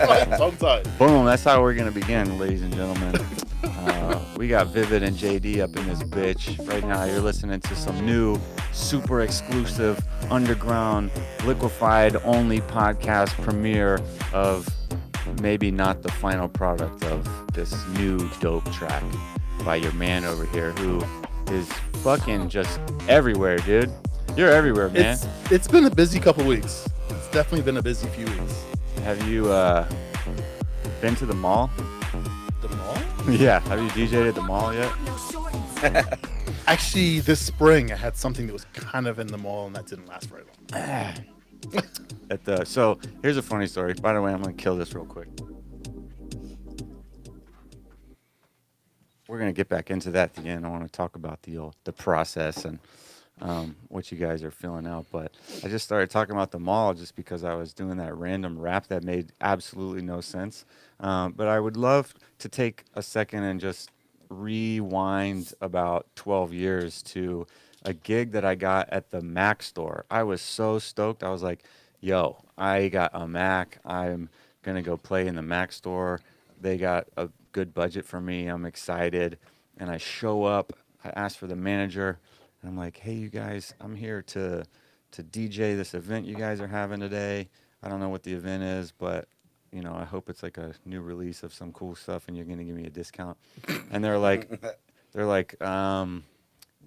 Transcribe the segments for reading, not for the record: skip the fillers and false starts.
Tongue-tied. Boom, that's how we're going to begin, ladies and gentlemen. We got Vivid and JD up in this bitch. Right now, you're listening to some new, super exclusive, underground, liquified only podcast premiere of maybe not the final product of this new dope track by your man over here who is fucking just everywhere, dude. You're everywhere, man. It's been a busy couple weeks. It's definitely been a busy few weeks. Have you been to the mall? The mall? Yeah. Have you DJ'd at the mall yet? Actually, this spring I had something that was kind of in the mall, and that didn't last very long. So here's a funny story. By the way, I'm gonna kill this real quick. We're gonna get back into that at the end. I want to talk about the process and what you guys are filling out. But I just started talking about the mall just because I was doing that random rap that made absolutely no sense. But I would love to take a second and just rewind about 12 years to a gig that I got at the Mac store. I was so stoked. I was like, yo, I got a Mac. I'm going to go play in the Mac store. They got a good budget for me. I'm excited. And I show up. I ask for the manager. And I'm like, hey, you guys, I'm here to DJ this event you guys are having today. I don't know what the event is, but you know, I hope it's like a new release of some cool stuff and you're going to give me a discount. And they're like,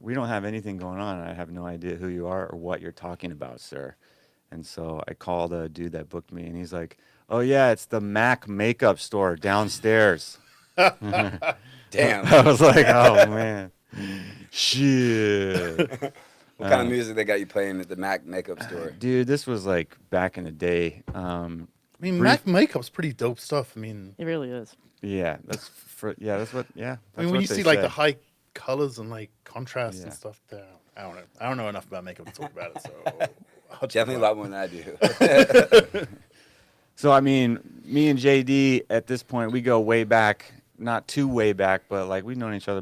we don't have anything going on. I have no idea who you are or what you're talking about, sir. And so I called a dude that booked me and he's like, oh yeah, it's the Mac makeup store downstairs. Damn. I was like, oh man, shit. What kind of music they got you playing at the Mac makeup store? Dude, this was like back in the day. I mean, Mac makeup's pretty dope stuff. I mean, It really is. Yeah, that's what. Yeah, I mean, when you see like the high colors and like contrast and stuff there, I don't know. I don't know enough about makeup to talk about it, so I'll Definitely a lot more than I do. So I mean, me and JD at this point we go way back, not too way back, but like we've known each other.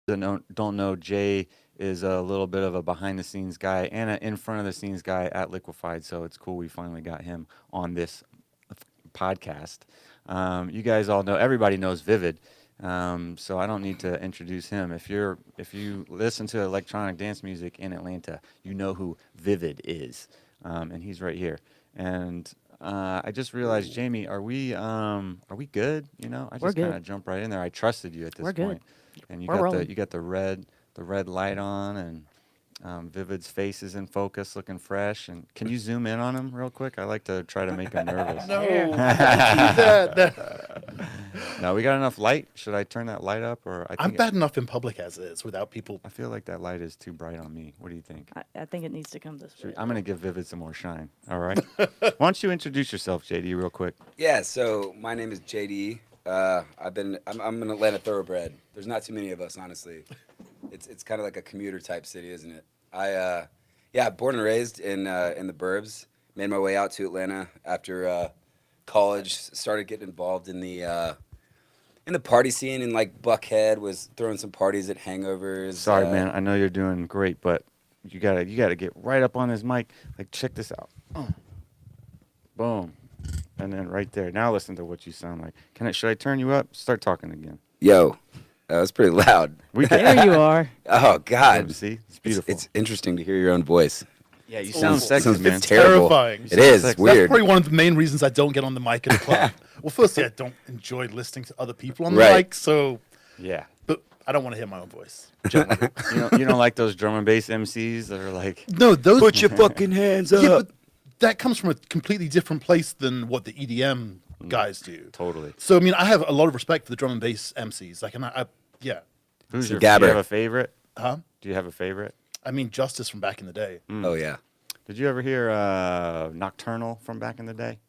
Don't know Jay is a little bit of a behind the scenes guy and an in front of the scenes guy at Liquified, so it's cool we finally got him on this podcast. You guys all know, everybody knows Vivid, so I don't need to introduce him. If you listen to electronic dance music in Atlanta, you know who Vivid is, and he's right here. And I just realized, Jamie, are we good? You know, I just kind of jumped right in there. I trusted you at this point, and you got the red light on, and Vivid's face is in focus, looking fresh. And can you zoom in on him real quick? I like to try to make him nervous. no, that. No, we got enough light. Should I turn that light up, or I'm bad enough in public as it is without people. I feel like that light is too bright on me. What do you think? I think it needs to come this way. I'm gonna give Vivid some more shine. All right. Why don't you introduce yourself, JD, real quick? Yeah, so my name is JD. I'm an Atlanta thoroughbred. There's not too many of us, honestly. It's kind of like a commuter type city, isn't it? Born and raised in the burbs. Made my way out to Atlanta after college. Started getting involved in the party scene in like Buckhead. Was throwing some parties at hangovers. Sorry, man. I know you're doing great, but you gotta get right up on this mic. Like, check this out. Boom. And then right there. Now listen to what you sound like. Should I turn you up? Start talking again. Yo, that was pretty loud. There you are. Oh God. See, it's beautiful. It's interesting to hear your own voice. Yeah, you sound sexy, Sounds man. terrible. Terrifying. It is That's weird. That's probably one of the main reasons I don't get on the mic at a club. Well, firstly, I don't enjoy listening to other people on the Right. mic, so Yeah. but I don't want to hear my own voice. You don't like those drum and bass MCs that are like, No, those. Put your fucking hands up. Yeah, but that comes from a completely different place than what the EDM guys do. totally. So I mean, I have a lot of respect for the drum and bass MCs. Like, and yeah. Do you Gabber. have a favorite? Huh? Do you have a favorite? I mean, Justice from back in the day. Oh yeah. Did you ever hear Nocturnal from back in the day?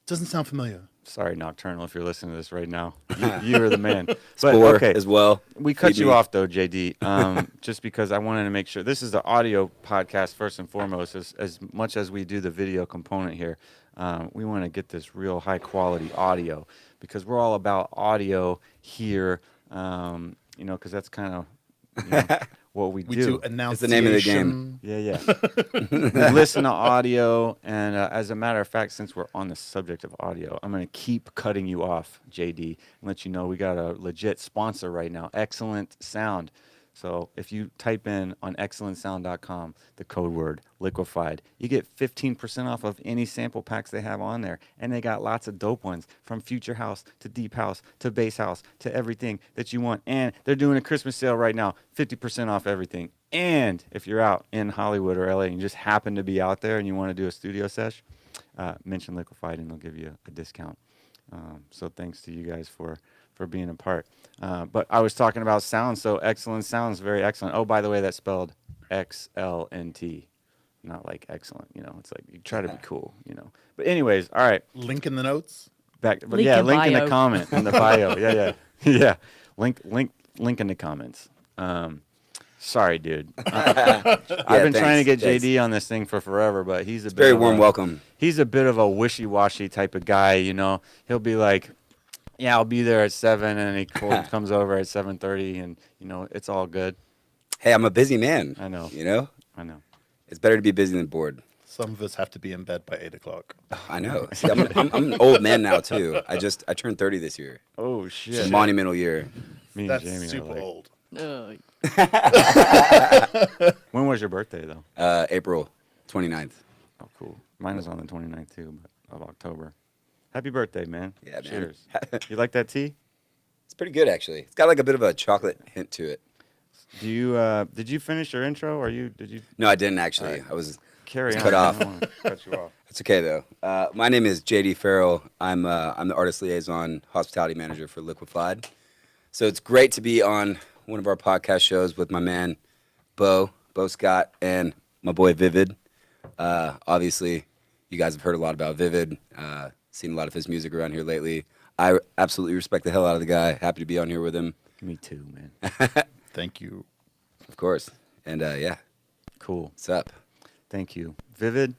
Doesn't sound familiar. Sorry, Nocturnal, if you're listening to this right now. You are the man. But, Spore okay, as well. we cut Feed you me. off, though, JD, just because I wanted to make sure. This is the audio podcast, first and foremost. As much as we do the video component here, we want to get this real high-quality audio because we're all about audio here, because that's kind of what we We do. do It's enunciation. the name of the game. Yeah. We listen to audio, and as a matter of fact, since we're on the subject of audio, I'm going to keep cutting you off, JD, and let you know we got a legit sponsor right now, Excellent Sound. So if you type in on excellentsound.com the code word liquefied, you get 15% off of any sample packs they have on there. And they got lots of dope ones, from future house to deep house to bass house to everything that you want. And they're doing a Christmas sale right now, 50% off everything. And if you're out in Hollywood or LA and you just happen to be out there and you want to do a studio sesh, mention Liquified and they'll give you a discount. So thanks to you guys for being a part. But I was talking about sound, so Excellent sounds very excellent. Oh, by the way, that's spelled XLNT, not like excellent. You know, it's like you try to be cool. You know. But anyways, all right. Link in the notes. Back, but Link yeah, in link in the bio. comment in the bio. Yeah. Link in the comments. Sorry, dude. I've been trying to get JD on this thing for forever, but he's a bit Very of warm welcome. He's a bit of a wishy-washy type of guy, you know. He'll be like, "Yeah, I'll be there at 7," and he comes over at 7:30, and you know it's all good. Hey, I'm a busy man. I know. You know, I know. it's better to be busy than bored. Some of us have to be in bed by 8 o'clock. I know. See, I'm an old man now too. I turned 30 this year. Oh It's shit! a monumental year. Me and That's Jamie super are like, old. when was your birthday though? April 29th. Oh, cool. Mine is on the 29th too, of October. Happy birthday, man. Yeah, man. Cheers. You like that tea? It's pretty good actually. It's got like a bit of a chocolate hint to it. Do you did you finish your intro, or did you No, I didn't actually. All right. I was carry It's on? cut I off. don't wanna cut you off. It's okay though. My name is JD Farrell. I'm the artist liaison, hospitality manager for Liquified. So it's great to be on one of our podcast shows with my man Bo Scott, and my boy Vivid. Obviously, you guys have heard a lot about Vivid. Seen a lot of his music around here lately. I absolutely respect the hell out of the guy. Happy to be on here with him, Me too, man. Thank you. of course. And yeah, Cool. what's up? Thank you. Vivid.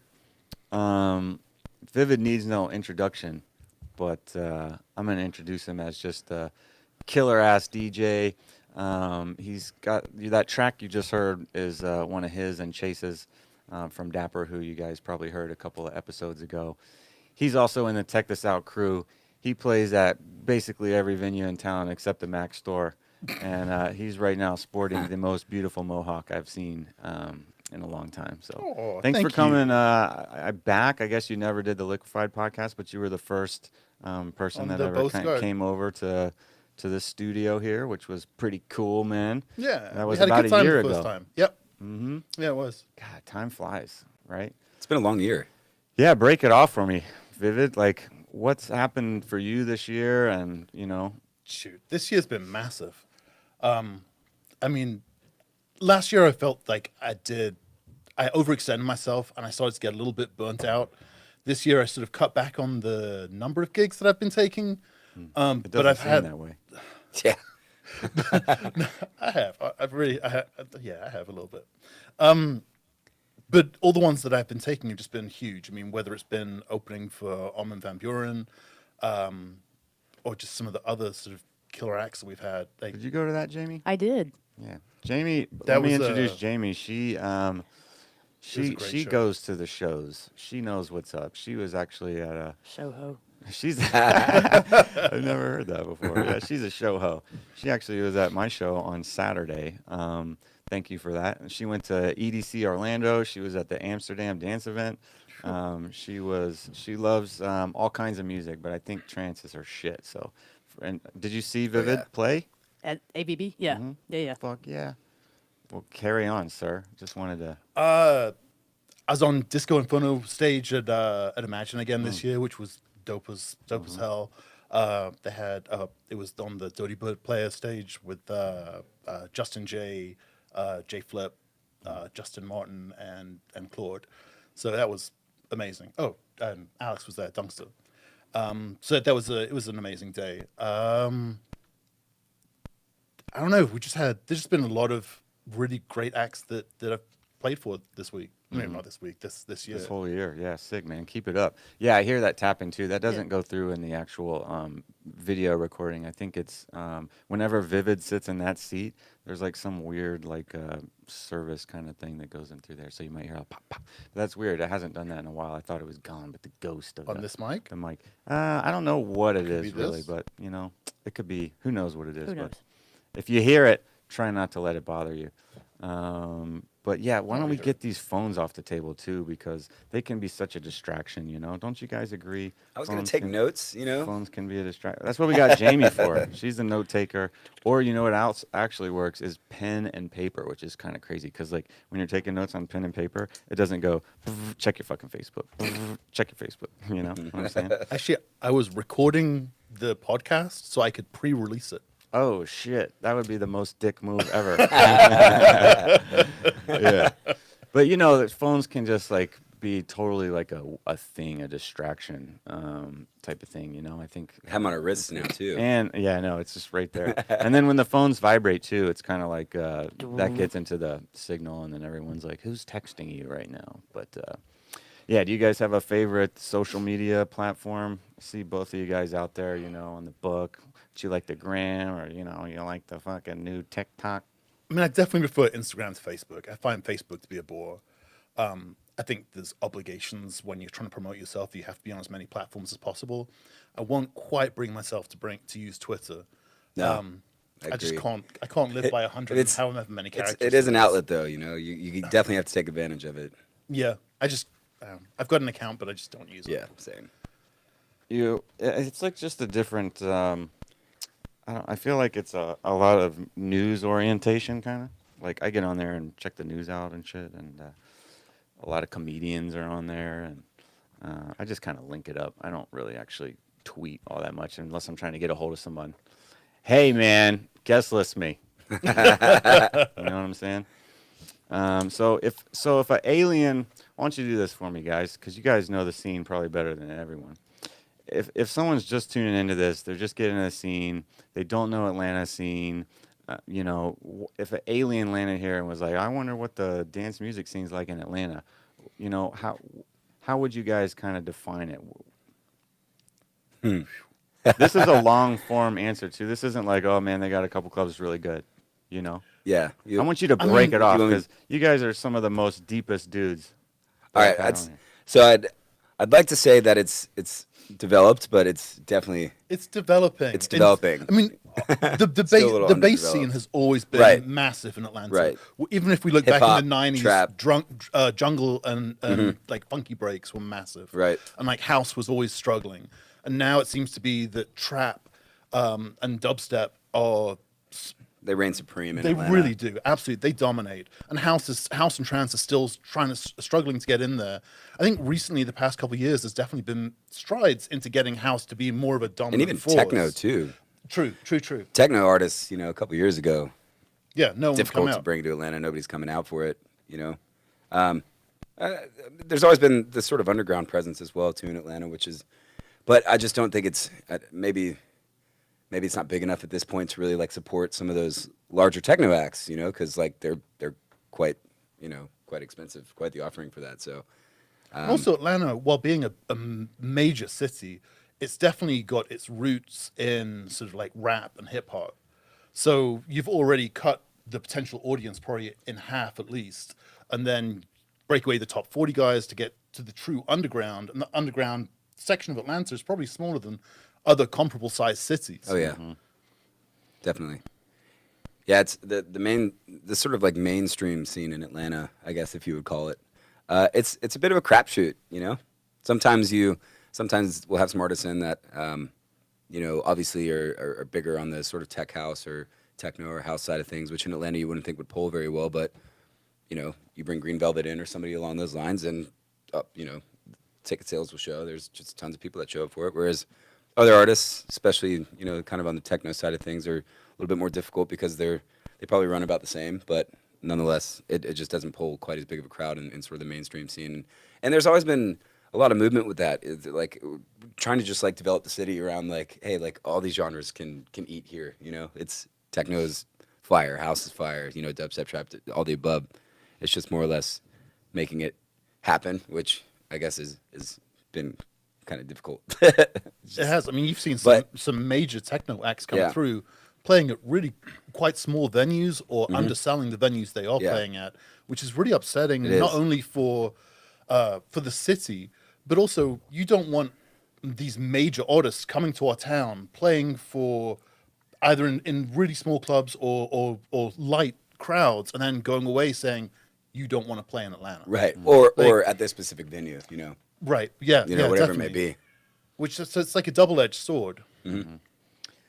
Vivid needs no introduction, but I'm going to introduce him as just a killer-ass DJ. He's got that track you just heard is one of his and Chase's from Dapper, who you guys probably heard a couple of episodes ago. He's also in the Tech This Out crew. He plays at basically every venue in town except the Mac store. And he's right now sporting the most beautiful mohawk I've seen in a long time. So Oh, thanks for thank coming you. back. I guess you never did the Liquified podcast, but you were the first person On that the ever Bo Scott. came over to this studio here, which was pretty cool, man. Yeah, That was we had about a a good time year the first ago. time. Yep. Mm-hmm. Yeah, it was. God, time flies, right? It's been a long year. Yeah, break it off for me, Vivid. Like, what's happened for you this year? And, you know, Shoot, this year's been massive. I mean, last year I felt like I overextended myself and I started to get a little bit burnt out. This year I sort of cut back on the number of gigs that I've been taking. it But doesn't I've seem had, that way. Yeah. I have a little bit. But all the ones that I've been taking have just been huge. I mean, whether it's been opening for Armin van Buren, or just some of the other sort of killer acts that we've had. Like, Did you go to that, Jamie? I did. Yeah. Jamie, That let me was, introduce Jamie. She was a great she show. goes to the shows. She knows what's up. She was actually at a Show ho. She's I've never heard that before. Yeah, she's a show ho. She actually was at my show on Saturday. Thank you for that. And she went to EDC Orlando. She was at the Amsterdam dance event. She loves all kinds of music, but I think trance is her shit. So, and did you see Vivid yeah. play? At ABB? Yeah. Mhm. Yeah. Fuck yeah. Well, carry on, sir. Just wanted to. I was on Disco Inferno stage at Imagine again this year, which was dope as hell. They had it was on the Dirty Bird Player stage with Justin J, J Flip, Justin Martin, and Claude. So that was amazing. Oh, and Alex was there, Dunkster. So that was it was an amazing day. I don't know. There's just been a lot of really great acts that I've played for this week. Maybe not this week. This year. This whole year. Yeah, sick, man. Keep it up. Yeah, I hear that tapping too. That doesn't go through in the actual video recording. I think it's whenever Vivid sits in that seat, there's like some weird like service kind of thing that goes in through there. So you might hear a pop, pop. That's weird. It hasn't done that in a while. I thought it was gone, but the ghost of On this mic? the mic. I don't know what it is be really, this. but you know, it could be. Who knows what it is? Who knows? But if you hear it, try not to let it bother you. But yeah, why don't we get these phones off the table too? Because they can be such a distraction, you know? Don't you guys agree? I was going Phones to take can- notes, you know? Phones can be a distraction. That's what we got Jamie for. She's the note taker. Or you know what else actually works is pen and paper, which is kind of crazy because like when you're taking notes on pen and paper, it doesn't go check your fucking Facebook, check your Facebook. You know what I'm saying? Actually, I was recording the podcast so I could pre-release it. Oh shit, that would be the most dick move ever. Yeah, but you know that phones can just like be totally like a thing, a distraction type of thing. You know, I think. I have them on our wrists now, too. And yeah, no, it's just right there. And then when the phones vibrate too, it's kind of like that gets into the signal, and then everyone's like, "Who's texting you right now?" But yeah, do you guys have a favorite social media platform? I see both of you guys out there, you know, on the book. Do you like the gram, or you know, you like the fucking new TikTok? I mean, I definitely prefer Instagram to Facebook. I find Facebook to be a bore. I think there's obligations when you're trying to promote yourself. You have to be on as many platforms as possible. I won't quite bring myself to use Twitter. No, I just agree. I can't live by 100 it's- however many characters. It is an there outlet, though, you know? You definitely have to take advantage of it. Yeah, I've got an account, but I just don't use it. Yeah, same. It's like just a different. I feel like it's a lot of news orientation, kind of. Like I get on there and check the news out and shit, and a lot of comedians are on there, and I just kind of link it up. I don't really actually tweet all that much unless I'm trying to get a hold of someone. Hey man, guest list me. You know what I'm saying? So if an alien, why don't you do this for me, guys? Because you guys know the scene probably better than everyone. If someone's just tuning into this, they're just getting the scene. They don't know Atlanta scene. You know, if an alien landed here and was like, I wonder what the dance music scene's like in Atlanta. You know, how would you guys kind of define it? This is a long form answer too. This isn't like, oh man, they got a couple clubs really good. You know. Yeah. I want you to break it off you want me- because you guys are some of the most deepest dudes. All right. I'd like to say that it's developed, but it's definitely It's developing. It's developing. I mean, the Still a little the bass scene underdeveloped. has always been Right. massive in Atlanta. Right. Even if we look Hip-hop, back in the 90s, trap. jungle and like funky breaks were massive. Right. And like house was always struggling. And now it seems to be that trap and dubstep are they reign supreme in they Atlanta. really do. Absolutely. They dominate. And house and trance are still struggling to get in there. I think recently, the past couple of years, there's definitely been strides into getting house to be more of a dominant And even force. techno too. True. Techno artists, you know, a couple years ago, Yeah, no one's come difficult to out. bring to Atlanta. Nobody's coming out for it, you know. There's always been this sort of underground presence as well too in Atlanta, but I just don't think it's maybe it's not big enough at this point to really like support some of those larger techno acts, you know, because like they're quite expensive, quite the offering for that. So Also, Atlanta, while being a major city, it's definitely got its roots in sort of like rap and hip hop. So you've already cut the potential audience probably in half at least, and then break away the top 40 guys to get to the true underground. And the underground section of Atlanta is probably smaller than other comparable sized cities. Oh yeah, definitely. Yeah, it's the sort of like mainstream scene in Atlanta, I guess if you would call it. It's a bit of a crapshoot, you know. Sometimes we'll have some artists in that, you know, obviously are bigger on the sort of tech house or techno or house side of things, which in Atlanta you wouldn't think would pull very well, but you know, you bring Green Velvet in or somebody along those lines, and you know, ticket sales will show. There's just tons of people that show up for it, whereas other artists, especially, you know, kind of on the techno side of things, are a little bit more difficult because they probably run about the same, but nonetheless, it just doesn't pull quite as big of a crowd in sort of the mainstream scene. And there's always been a lot of movement with that. It's like trying to just like develop the city around like, hey, like all these genres can eat here. You know, it's techno is fire, house is fire, you know, dubstep, trap, all the above. It's just more or less making it happen, which I guess is been kind of difficult. It has. I mean, you've seen some major techno acts come Yeah. through playing at really quite small venues or underselling the venues they are playing at, which is really upsetting, not only for the city, but also you don't want these major artists coming to our town playing for either in really small clubs or light crowds and then going away saying you don't want to play in Atlanta. Right. Or at this specific venue, you know. Right. Yeah. You know, yeah, whatever definitely. it may be. Which is, so it's like a double-edged sword.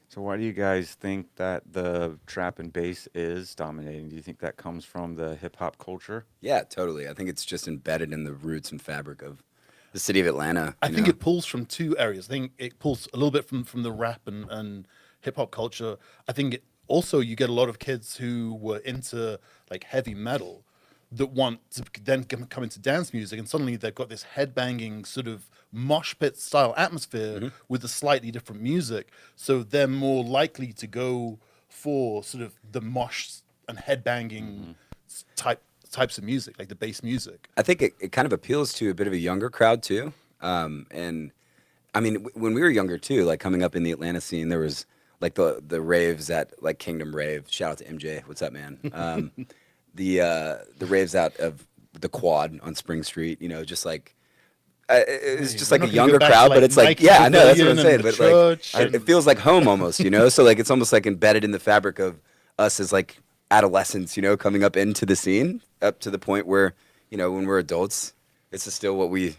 So why do you guys think that the trap and bass is dominating? Do you think that comes from the hip hop culture? Yeah, totally. I think it's just embedded in the roots and fabric of the city of Atlanta. I think it pulls from two areas. I think it pulls a little bit from the rap and hip hop culture. I think also you get a lot of kids who were into like heavy metal that want to then come into dance music, and suddenly they've got this headbanging sort of mosh pit style atmosphere with a slightly different music. So they're more likely to go for sort of the mosh and headbanging types of music, like the bass music. I think it kind of appeals to a bit of a younger crowd too. And I mean, when we were younger too, like coming up in the Atlanta scene, there was like the raves at like Kingdom Rave. Shout out to MJ. What's up, man? The raves out of the Quad on Spring Street, you know, just like it's just like a younger crowd, but it's like, yeah, I know, that's what I'm saying. But like, it feels like home almost, you know? So like, it's almost like embedded in the fabric of us as like adolescents, you know, coming up into the scene up to the point where, you know, when we're adults, this is still what we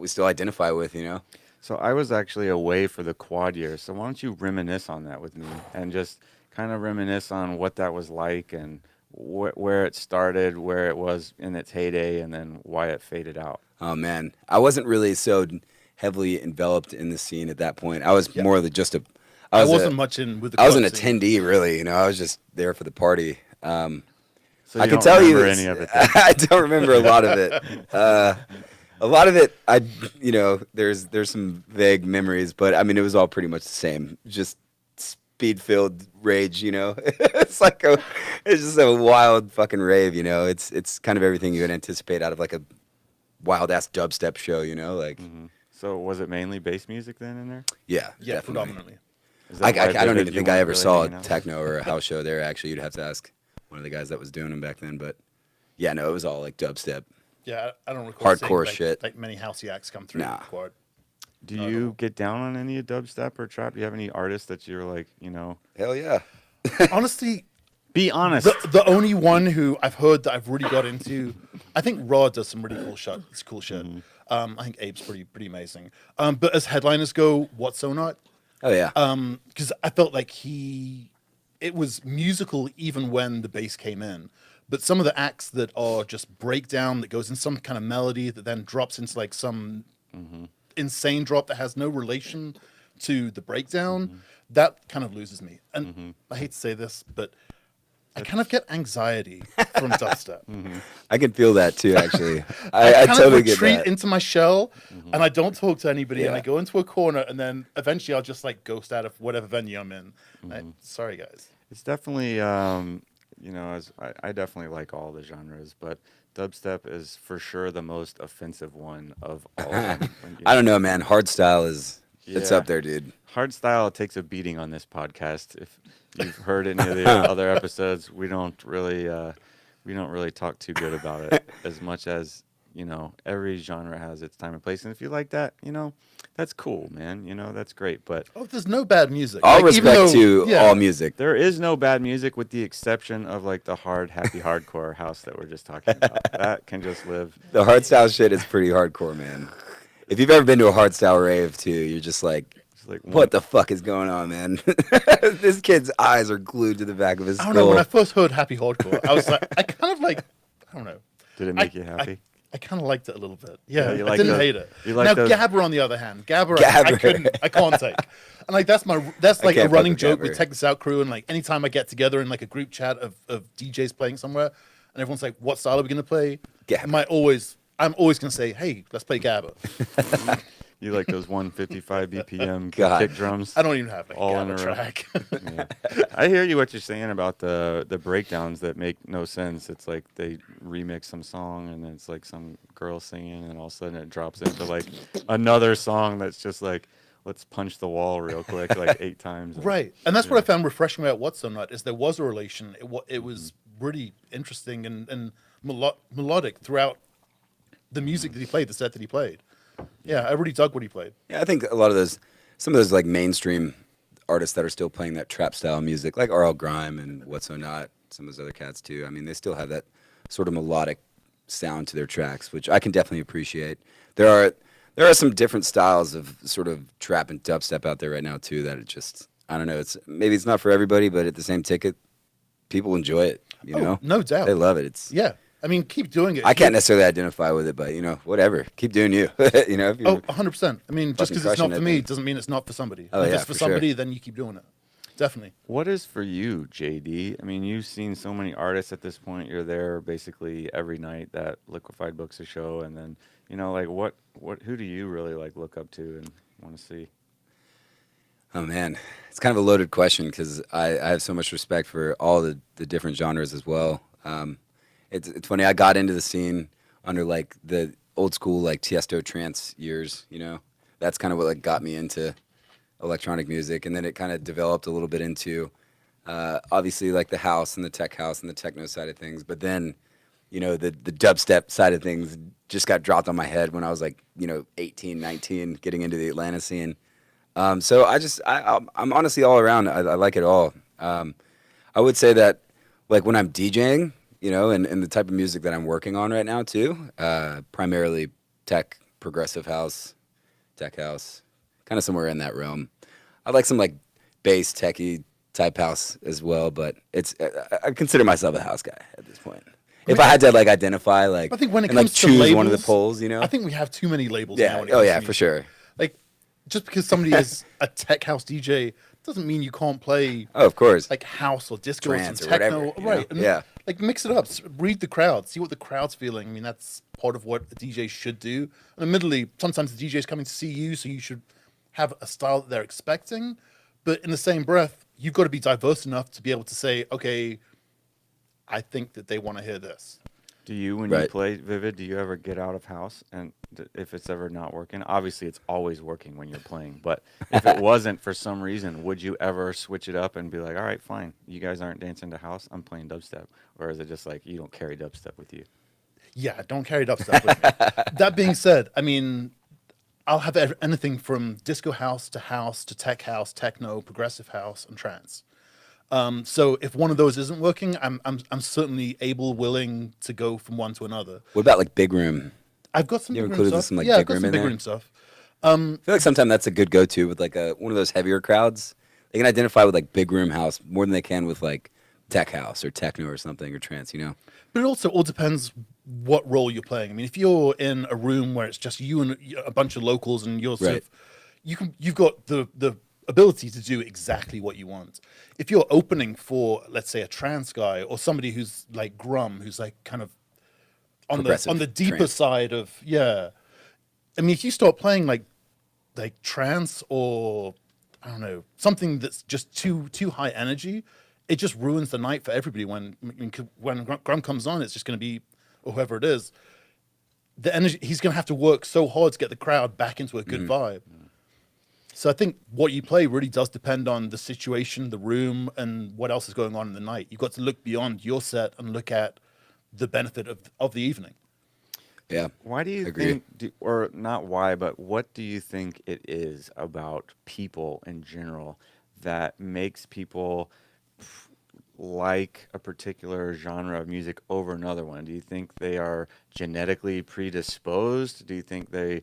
still identify with, you know? So I was actually away for the Quad year. So why don't you reminisce on that with me and just kind of reminisce on what that was like and where it started, where it was in its heyday, and then why it faded out. Oh man, I wasn't really so heavily enveloped in the scene at that point. I was more than just I wasn't much in with the I was an club scene. attendee, really. You know, I was just there for the party. So I can don't tell you, remember any of it then? I don't remember a lot of it. A lot of it, you know, there's some vague memories, but I mean, it was all pretty much the same. Just speed-filled rage, you know. It's just a wild fucking rave, you know. It's kind of everything you would anticipate out of like a wild ass dubstep show, you know, like. So was it mainly bass music then in there? Yeah, Yeah, definitely. predominantly. Is I that why don't Vivid even you think I weren't ever really saw a hanging out? techno or a house show there. Actually, you'd have to ask one of the guys that was doing them back then. But yeah, no, it was all like dubstep. Yeah, I don't recall Hardcore seeing, shit. like many housey acts come through. Nah. The Quad. Do you get down on any dubstep or trap? Do you have any artists that you're like, you know? Hell yeah. Honestly, Be honest. the only one who I've heard that I've really got into, I think Rod does some really cool shit. It's cool shit. I think Abe's pretty amazing. But as headliners go, What's So Not? Oh yeah. Because I felt like it was musical even when the bass came in. But some of the acts that are just breakdown that goes in some kind of melody that then drops into like some insane drop that has no relation to the breakdown, that kind of loses me. And I hate to say this, but I kind of get anxiety from dubstep. I can feel that too, actually. I I kind totally of get retreat that. into my shell, and I don't talk to anybody, and Yeah. I go into a corner, and then eventually I'll just like ghost out of whatever venue I'm in. Sorry, guys. It's definitely, you know, I definitely like all the genres, but dubstep is for sure the most offensive one of all of them. I don't know, man. Hardstyle it's Yeah. up there, dude. Hardstyle takes a beating on this podcast. If you've heard any of the other episodes, we don't really talk too good about it as much as, you know, every genre has its time and place. And if you like that, you know, that's cool, man. You know, that's great. But Oh, there's no bad music. All Like, even respect though- to yeah. all music. there is no bad music with the exception of like the happy hardcore house that we're just talking about. That can just live. The hardstyle shit is pretty hardcore, man. If you've ever been to a hardstyle rave too, you're just like, It's like what the fuck is going on, man? This kid's eyes are glued to the back of his I skull. don't know. When I first heard Happy Hardcore, I was like, I don't know. Did it make you happy? I kind of liked it a little bit. Yeah, you I like didn't those- hate it. you like now those- Gabber, on the other hand, I Gabber. can't take. And like that's like can't a fuck running with joke Gabber. with Tech This Out crew, and like anytime I get together in like a group chat of DJs playing somewhere, and everyone's like, "What style are we gonna play?" Gabber. I'm always gonna say, "Hey, let's play Gabber." You like those 155 BPM God. kick drums? I don't even have a All in Gabba a row. track. Yeah. I hear you what you're saying about the breakdowns that make no sense. It's like they remix some song and then it's like some girl singing and all of a sudden it drops into like another song that's just like, let's punch the wall real quick like 8 times. Right, and that's what I found refreshing about What's So Nut is there was a relation. It was really interesting and melodic throughout the music that he played, the set that he played. Yeah, I really dug what he played. Yeah, I think a lot of some of those like mainstream artists that are still playing that trap style music, like R.L. Grime and What's So Not, some of those other cats too. I mean, they still have that sort of melodic sound to their tracks, which I can definitely appreciate. There are some different styles of sort of trap and dubstep out there right now too that it just, I don't know, maybe it's not for everybody, but at the same ticket, people enjoy it. You know, no doubt, they love it. Yeah, I mean, keep doing it. I can't necessarily identify with it, but whatever. Keep doing you. You know. If 100%. I mean, just because it's not for me then. doesn't mean it's not for somebody. Oh, if yeah, it's for for somebody, sure. then you keep doing it. Definitely. What is for you, JD? I mean, you've seen so many artists at this point. You're there basically every night that Liquified books a show, and then like who do you really like look up to and want to see? Oh man, it's kind of a loaded question because I have so much respect for all the different genres as well. It's funny. I got into the scene under like the old school like Tiesto trance years. That's kind of what like got me into electronic music, and then it kind of developed a little bit into obviously like the house and the tech house and the techno side of things. But then the dubstep side of things just got dropped on my head when I was like 18, 19, getting into the Atlanta scene. So I'm honestly all around. I like it all. I would say that like when I'm DJing, and the type of music that I'm working on right now too, primarily tech, progressive house, tech house, kind of somewhere in that realm. I like some like bass techie type house as well, but I consider myself a house guy at this point. If I had to like identify like, I think when it and, comes like, to choose labels, one of the poles, I think we have too many labels Yeah. now. When it Oh comes yeah, to for music. sure. Like, just because somebody is a tech house DJ doesn't mean you can't play Oh, of course. like house or disco or some Trance or techno, whatever, right? And, Yeah. like mix it up, read the crowd, see what the crowd's feeling. I mean, that's part of what a DJ should do. And admittedly, sometimes the DJ is coming to see you, so you should have a style that they're expecting. But in the same breath, you've got to be diverse enough to be able to say, okay, I think that they want to hear this. Do you, when you Right. play Vivid, do you ever get out of house? And if it's ever not working, obviously it's always working when you're playing. But if it wasn't for some reason, would you ever switch it up and be like, all right, fine, you guys aren't dancing to house, I'm playing dubstep? Or is it just like you don't carry dubstep with you? Yeah, don't carry dubstep with me. That being said, I mean, I'll have anything from disco house to tech house, techno, progressive house, and trance. So if one of those isn't working, I'm certainly willing to go from one to another. What about like big room? I've got some You big ever room included stuff. some, like, Yeah, I've big got room some in big there? room stuff. I feel like sometimes that's a good go-to with like one of those heavier crowds. They can identify with like big room house more than they can with like tech house or techno or something or trance. But it also all depends what role you're playing. I mean, if you're in a room where it's just you and a bunch of locals and you're sort Right. of, you've got the ability to do exactly what you want. If you're opening for, let's say, a trance guy or somebody who's like Grum, who's like kind of on Progressive the deeper trance. side of, yeah. I mean, if you start playing like trance or I don't know, something that's just too high energy, it just ruins the night for everybody. When Grum comes on, it's just going to be, or whoever it is, the energy, he's going to have to work so hard to get the crowd back into a good vibe. So I think what you play really does depend on the situation, the room, and what else is going on in the night. You've got to look beyond your set and look at the benefit of the evening. Yeah. Why do you Agree. think, or not why, but what do you think it is about people in general that makes people like a particular genre of music over another one? Do you think they are genetically predisposed? Do you think they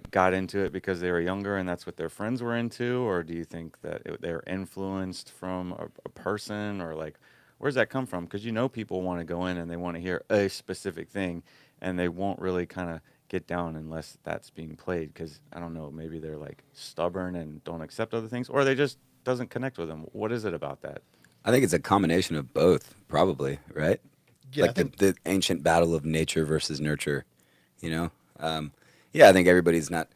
got into it because they were younger and that's what their friends were into? Or do you think that they're influenced from a person? Or like, where's that come from? Because people want to go in and they want to hear a specific thing and they won't really kind of get down unless that's being played. Because, I don't know, maybe they're like stubborn and don't accept other things, or they just doesn't connect with them. What is it about that? I think it's a combination of both, probably, right? Yeah, I Like think the ancient battle of nature versus nurture, Yeah, I think everybody's not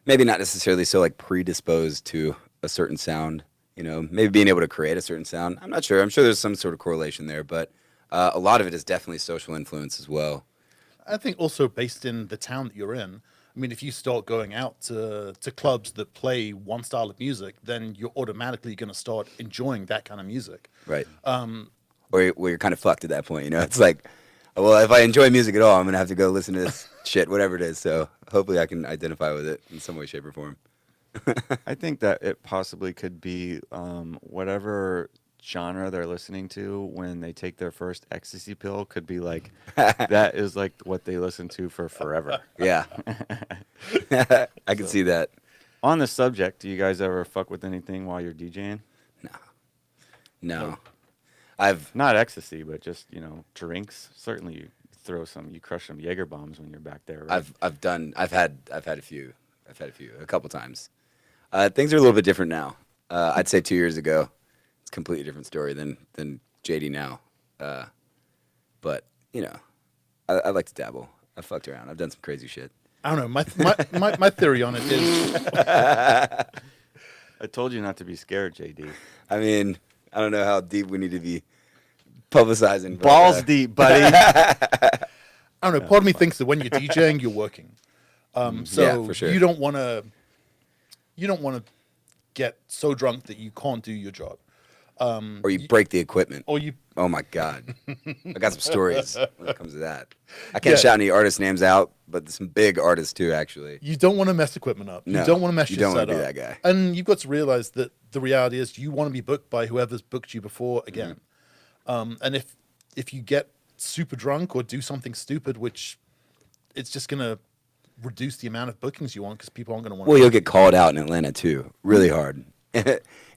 maybe not necessarily so like predisposed to a certain sound, you know, maybe being able to create a certain sound. I'm not sure. I'm sure there's some sort of correlation there, but a lot of it is definitely social influence as well. I think also based in the town that you're in. I mean, if you start going out to clubs that play one style of music, then you're automatically going to start enjoying that kind of music. Right. Or you're kind of fucked at that point, you know? It's like, well, if I enjoy music at all, I'm going to have to go listen to this shit, whatever it is. So hopefully I can identify with it in some way, shape, or form. I think that it possibly could be whatever genre they're listening to when they take their first ecstasy pill could be like that is like what they listen to for forever. Yeah. I can see that. On the subject, do you guys ever fuck with anything while you're DJing? No. I've Not ecstasy, but just, drinks. Certainly you you crush some Jaeger bombs when you're back there, right? I've had a few, a couple times. Things are a little bit different now. I'd say 2 years ago, it's a completely different story than JD now. But I like to dabble. I've fucked around. I've done some crazy shit. I don't know. My theory on it is I told you not to be scared, JD. I mean, I don't know how deep we need to be publicizing. But, Balls deep, buddy. I don't know. Part of me thinks that when you're DJing, you're working. So Yeah, for sure. you don't want to get so drunk that you can't do your job. or you break the equipment. Or you Oh my God. I got some stories when it comes to that. I can't Yeah. shout any artist names out, but some big artists too, actually. You don't want to mess equipment up. No, You don't want to mess you your don't wanna setup. be that guy. And you've got to realize that the reality is you want to be booked by whoever's booked you before again. And if you get super drunk or do something stupid, which it's just going to reduce the amount of bookings you want because people aren't going to want Well, you'll get called out in Atlanta too, really hard.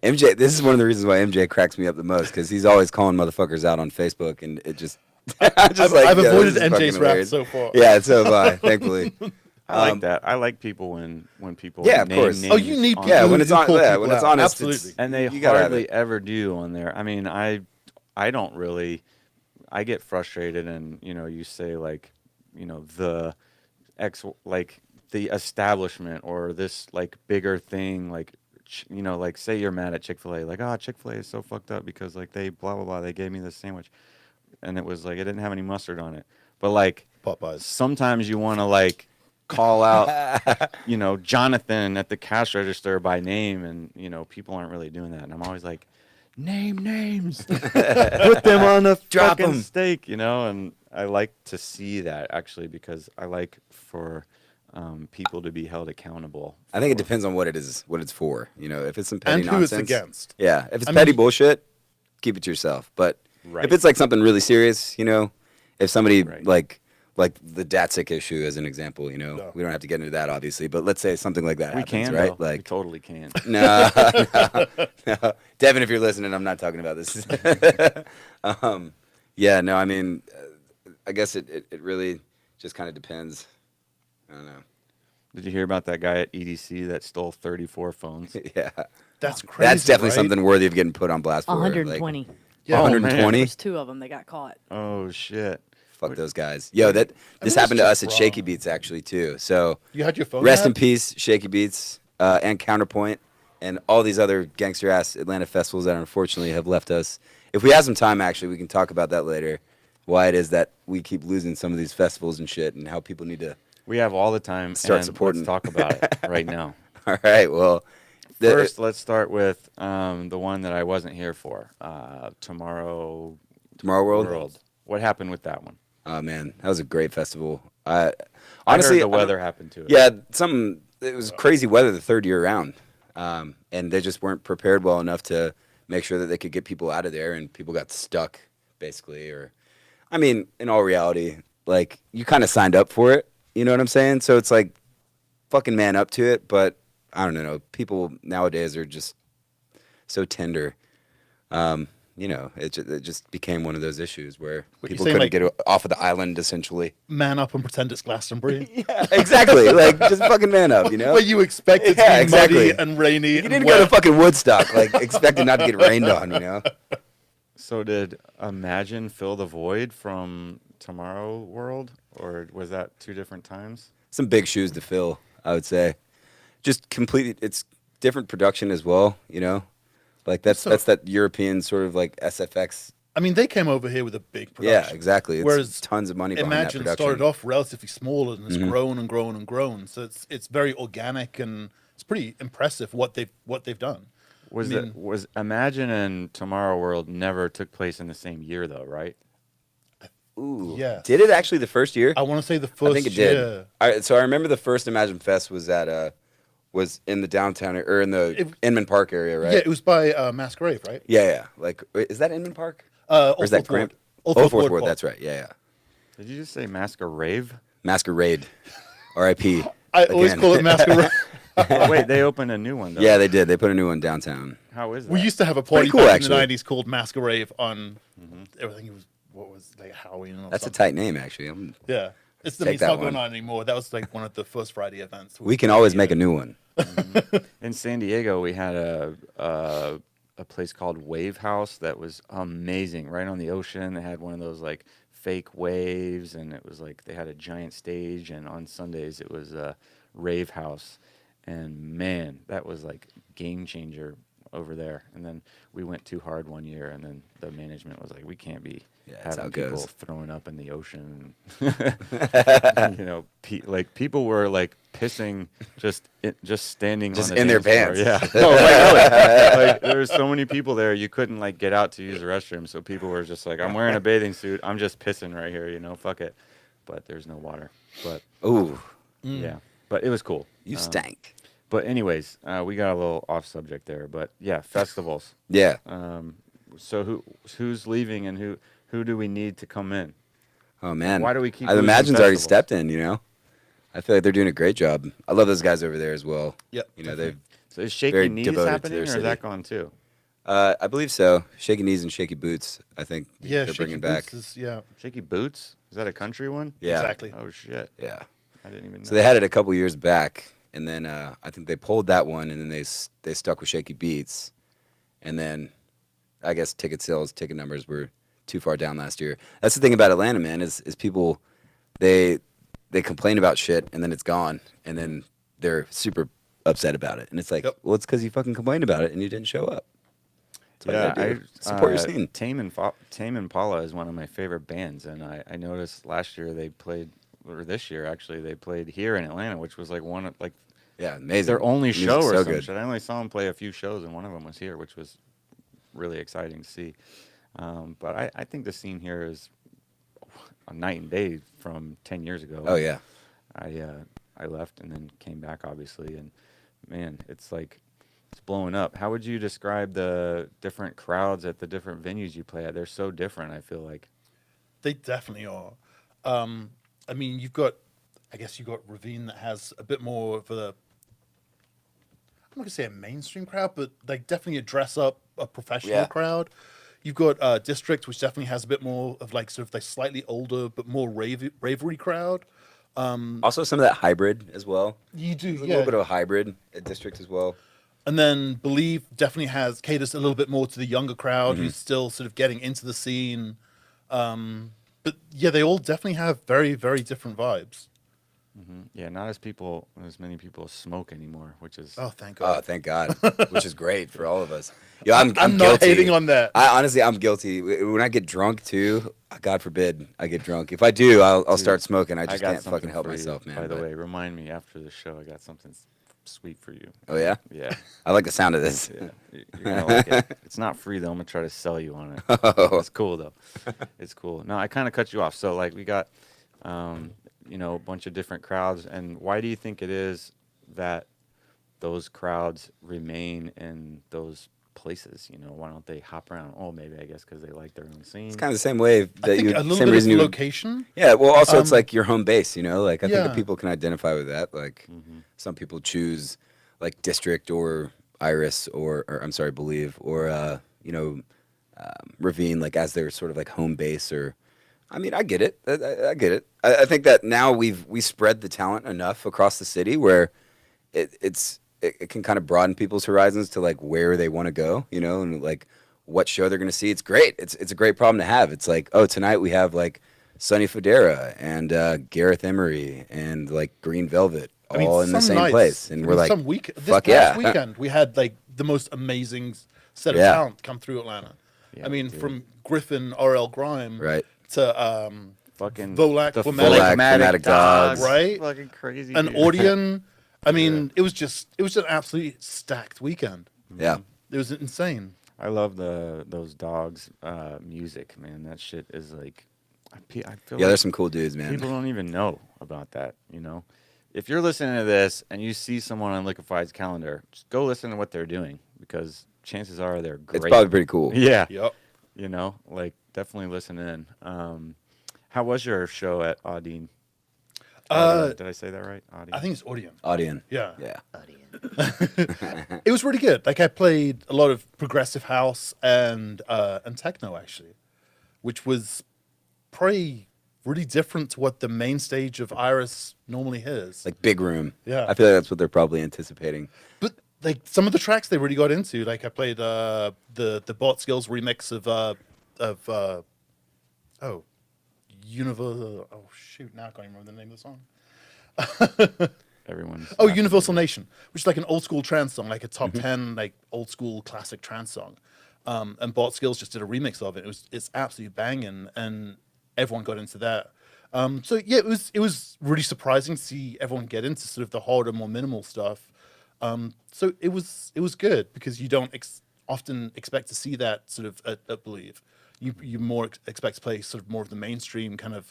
MJ, this is one of the reasons why MJ cracks me up the most because he's always calling motherfuckers out on Facebook, and it just, I've avoided this is fucking MJ's rap hilarious. so far. Yeah, so have I, thankfully. I like that. I like people when people Yeah, of name course. names Oh, you need on people Yeah, who when it's do on, call yeah, people when it's out. honest, Absolutely. and they you gotta have hardly it. ever do on there. I mean, I don't really. I get frustrated, and you say like, the the establishment or this like bigger thing, like like say you're mad at Chick-fil-A, like Chick-fil-A is so fucked up because like they blah blah blah, they gave me this sandwich, and it was like it didn't have any mustard on it, but like Popeyes. sometimes you want to like call out Jonathan at the cash register by name, and people aren't really doing that, and I'm always like, name names, put them on the Drop fucking 'em. steak, and I like to see that actually because I like for people to be held accountable. I think it depends on what it is, what it's for. If it's some petty And who it's nonsense. against. Yeah, if it's I petty mean- bullshit, keep it to yourself. But Right. if it's like something really serious, if somebody Right. like the Datsik issue as an example, we don't have to get into that obviously, but let's say something like that We happens, can, right? though. We Like totally can. no, no. Devin, if you're listening, I'm not talking about this. Yeah, no, I mean, I guess it really just kind of depends. I don't know. Did you hear about that guy at EDC that stole 34 phones? Yeah, That's crazy. that's definitely right? something worthy of getting put on blast for. 120. Yeah. Oh, man. 120. There's 2 of them. They got caught. Oh shit! Fuck those guys. Yo, this that's happened to us just at Shaky wrong. Beats actually too. So You had your phone. rest in out? peace, Shaky Beats, and Counterpoint, and all these other gangster ass Atlanta festivals that unfortunately have left us. If we have some time, actually, we can talk about that later. Why it is that we keep losing some of these festivals and shit, and how people need to. We have all the time. Start and supporting. Let's talk about it right now. All right. Well, First, let's start with the one that I wasn't here for. Tomorrow Tomorrow World. What happened with that one? Oh man, that was a great festival. I Honestly, heard the weather happened to it. Yeah, it was crazy weather the third year around, and they just weren't prepared well enough to make sure that they could get people out of there, and people got stuck basically. Or, I mean, in all reality, like you kind of signed up for it. You know what I'm saying? So it's like, fucking man up to it. But I don't know. People nowadays are just so tender. It just became one of those issues where What, you're people saying, couldn't like- get off of the island essentially. Man up and pretend it's Glastonbury. Exactly. Like, just fucking man up, Where you expect it to Yeah, be exactly. muddy and rainy. You and didn't go to wet. fucking Woodstock, like, expecting not to get rained on. So did Imagine fill the void from Tomorrow World, or was that 2 different times? Some big shoes to fill, I would say. just completely. It's different production as well. You know, like that's that European sort of like SFX. I mean, they came over here with a big production. Yeah, exactly. It's Whereas tons of money behind that Imagine production. started off relatively small and has grown and grown and grown. So it's very organic and it's pretty impressive what they've done. Was Imagine and Tomorrow World never took place in the same year though, right? Ooh, yeah. Did it actually the first year? I want to say the first. I think it year. did. So I remember the first Imagine Fest was at was in the downtown or in the Inman Park area, right? Yeah, it was by Masquerade, right? Yeah. Like, is that Inman Park? Or is that Grant? Fourth Ward. That's right. Yeah. Did you just say Masquerade? Masquerade. R.I.P. I always call it Masquerade. Oh, wait, they opened a new one though. Yeah, they did. They put a new one downtown. How is that? We used to have a party cool, back in actually. the 90s called Masquerade on everything. It was like Halloween or That's something. a tight name, actually. Yeah. It's Take that not one. going on anymore. That was like one of the first Friday events. We can always make a new one. In San Diego, we had a place called Wave House that was amazing, right on the ocean. They had one of those like fake waves, and it was like they had a giant stage. And on Sundays, it was a rave house, and man, that was like game changer over there. And then we went too hard one year, and then the management was like, "We can't be that's how having it people goes. throwing up in the ocean." You know, like people were like pissing just standing Just on the in their dance floor. pants. Yeah, no, like, really. Like there was so many people there, you couldn't like get out to use the restroom. So people were just like, "I'm wearing a bathing suit. I'm just pissing right here. You know, fuck it." But there's no water. But Ooh, yeah, but it was cool. you stank. But anyways, we got a little off subject there. But yeah, festivals. Yeah. So who's leaving and who do we need to come in? Oh man. Why do we keep I losing Imagine's already festivals? stepped in. You know, I feel like they're doing a great job. I love those guys over there as well. Yep, You know, definitely. So is Shaky very Knees devoted to happening, their or is city. that gone too? I believe so. Shaky Knees and Shaky Boots. I think Yeah, they're Shaky bringing Boots back. is- yeah, Shaky Boots? Is that a country one? Yeah. exactly. Oh shit! Yeah. I didn't even know. So they had it a couple years back, and then I think they pulled that one, and then they stuck with Shaky Beats, and then I guess ticket sales, ticket numbers were too far down last year. That's the thing about Atlanta, man, is people they complain about shit, and then it's gone, and then they're super upset about it, and it's like, Yep. well, it's because you fucking complained about it and you didn't show up. That's what you gotta do. Support your scene. Tame Impala is one of my favorite bands, and I noticed last year they played, or this year actually, they played here in Atlanta, which was like one of like Yeah, amazing. their only Music's show or so some good. shit. I only saw them play a few shows, and one of them was here, which was really exciting to see. But I think the scene here is a night and day from 10 years ago. Oh yeah. I left and then came back, obviously, and man, it's like it's blowing up. How would you describe the different crowds at the different venues you play at? They're so different, I feel like. They definitely are. I mean, I guess you've got Ravine that has a bit more of I'm not gonna say a mainstream crowd, but like definitely a dress up, a professional Yeah. crowd. You've got District, which definitely has a bit more of like sort of like slightly older but more ravery crowd. Also, some of that hybrid as well. You do, There's a yeah. little bit of a hybrid at District as well. And then Believe definitely caters a little bit more to the younger crowd who's still sort of getting into the scene. But yeah, they all definitely have very, very different vibes. Yeah, not as many people smoke anymore, which is Oh, thank God. Oh, thank God, which is great for all of us. Yo, I'm I'm not guilty. hating on that. Honestly, I'm guilty. When I get drunk too, God forbid I get drunk. If I do, I'll start smoking. I just got can't something fucking help for you, myself, man. By the but- way, remind me after the show. I got something sweet for you. Oh yeah, Yeah, I like the sound of this. yeah. You're gonna like it. It's not free though. I'm gonna try to sell you on it. Oh. It's cool though. It's cool. No, I kind of cut you off. So like we got, a bunch of different crowds. And why do you think it is that those crowds remain in those places? Why don't they hop around? Oh, maybe I guess because they like their own scene. It's kind of the same way I that think you. a little Same bit reason of you. location. Yeah. Well, also it's like your home base. Like I think Yeah. that people can identify with that. Like some people choose like District or Iris or I'm sorry, Believe or Ravine like as their sort of like home base or. I mean, I get it. I get it. I think that now we spread the talent enough across the city where it can kind of broaden people's horizons to like where they want to go, and like what show they're going to see. It's great. It's a great problem to have. It's like, oh, tonight we have like Sonny Fodera and Gareth Emery and like Green Velvet. all in the some same nights, place, and we're like, some week. This fuck past yeah. weekend, we had like the most amazing set of Yeah. talent come through Atlanta. Yeah, I mean, dude. from Griffin, RL Grime, Right. to Fucking Volak, the Volak, Phlegmatic Dogs. right? Fucking crazy. and dude. Audion. I mean, it was an absolutely stacked weekend. Yeah. It was insane. I love those dogs music, man. That shit is like, I feel Yeah, like there's some cool dudes, man. people don't even know about that. You know, if you're listening to this and you see someone on Liquified's calendar, just go listen to what they're doing because chances are they're great. It's probably pretty cool. Yeah. Yep. You know, like definitely listen in. How was your show at Odyssey? Did I say that right? Odyssey. I think it's Audion. Audion. Yeah. Yeah. It was really good. Like I played a lot of progressive house and techno actually, which was probably really different to what the main stage of Iris normally is. Like big room. Yeah. I feel like that's what they're probably anticipating. But like some of the tracks they really got into. Like I played the Bot Skills remix of Universal. Oh shoot! Now I can't even remember the name of the song. Everyone's Oh, laughing. Universal Nation, which is like an old school trance song, like a top 10 like old school classic trance song. And Bot Skills just did a remix of it. It's absolutely banging, and everyone got into that. So yeah, it was really surprising to see everyone get into sort of the harder, more minimal stuff. So it was good because you don't often expect to see that sort of at Believe. You more expect to play sort of more of the mainstream kind of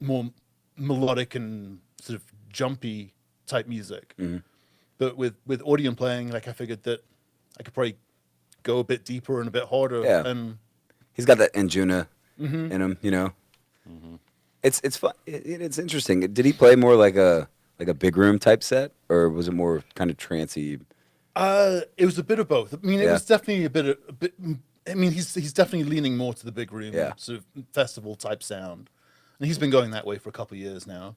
more melodic and sort of jumpy type music. But with Audion playing, like I figured that I could probably go a bit deeper and a bit harder. Yeah. And He's got that Anjuna in him, you know. It's fun. It's interesting. Did he play more like a big room type set, or was it more kind of trancey? it was a bit of both. I mean, it Yeah. was definitely a bit. I mean, he's definitely leaning more to the big room Yeah. sort of festival type sound, and he's been going that way for a couple of years now.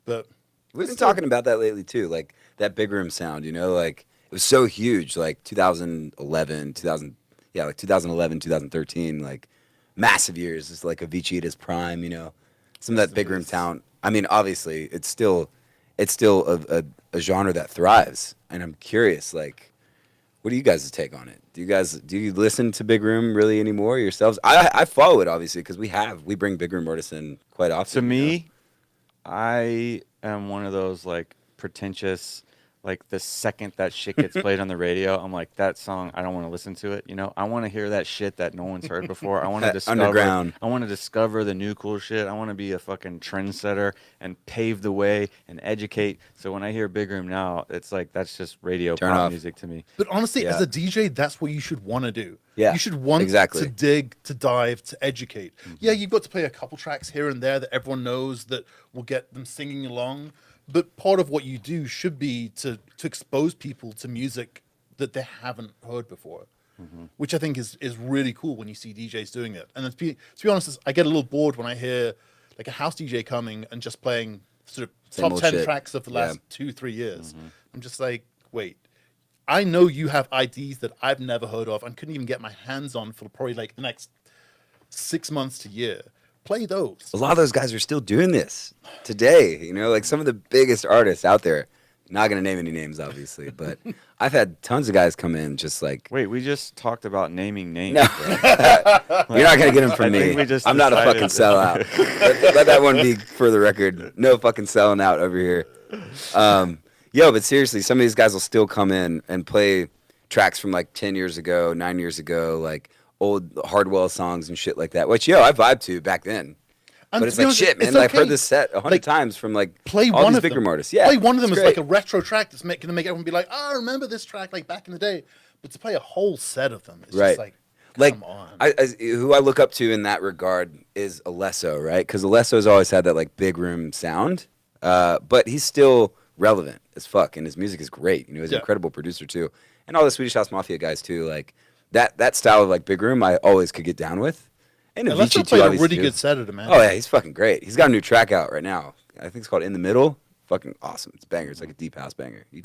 But We've been talking about that lately too, like that big room sound. You know, like it was so huge, like 2011, 2013, like massive years. It's like Avicii at his prime. You know, some of that big room talent. I mean, obviously, it's still a genre that thrives, and I'm curious, like, what do you guys' take on it? Do you listen to big room really anymore yourselves? I follow it obviously because we bring big room artists in quite often. To you know? me, I am one of those like pretentious, like the second that shit gets played on the radio, I'm like, that song, I don't want to listen to it. You know, I want to hear that shit that no one's heard before. I want to discover Underground. I want to discover the new cool shit. I want to be a fucking trendsetter and pave the way and educate. So when I hear Big Room now, it's like that's just radio Turn pop off. music to me. But honestly, Yeah. as a DJ, that's what you should want to do. Yeah, you should want exactly. to dig, to dive, to educate. Yeah, you've got to play a couple tracks here and there that everyone knows that will get them singing along. But part of what you do should be to expose people to music that they haven't heard before, which I think is really cool when you see DJs doing it. And to be honest, I get a little bored when I hear like a house DJ coming and just playing sort of Same top old 10 shit. tracks of the last Yeah. 2-3 years. I'm just like, wait. I know you have IDs that I've never heard of and couldn't even get my hands on for probably like the next 6 months to a year. Play those. A lot of those guys are still doing this today. You know, like some of the biggest artists out there. Not gonna name any names, obviously, but I've had tons of guys come in just like, Wait, we just talked about naming names. No. bro. you're not gonna get them from I think me. we just I'm not a decided fucking that- sellout. Let that one be for the record. No fucking selling out over here. But seriously, some of these guys will still come in and play tracks from like 10 years ago, 9 years ago, like old Hardwell songs and shit like that. Which I vibed to back then. And But it's to be like honest, shit, man. it's I've heard okay. this set 100 Like, times from like Play all one these of big room them. artists. Yeah, Play one of them it's as great. like a retro track that's going to make everyone be like, oh, I remember this track like back in the day. But to play a whole set of them, it's Right. just like, Like come on. who I look up to in that regard is Alesso, right? Because Alesso's always had that like big room sound, but he's still relevant as fuck, and his music is great. You know, he's an Yeah. incredible producer too, and all the Swedish House Mafia guys too. Like that style of like big room, I always could get down with. And Unless Avicii they too, played a obviously, really too. good set at man. Oh yeah, he's fucking great. He's got a new track out right now. I think it's called In the Middle. Fucking awesome. It's a banger. It's like a deep house banger. You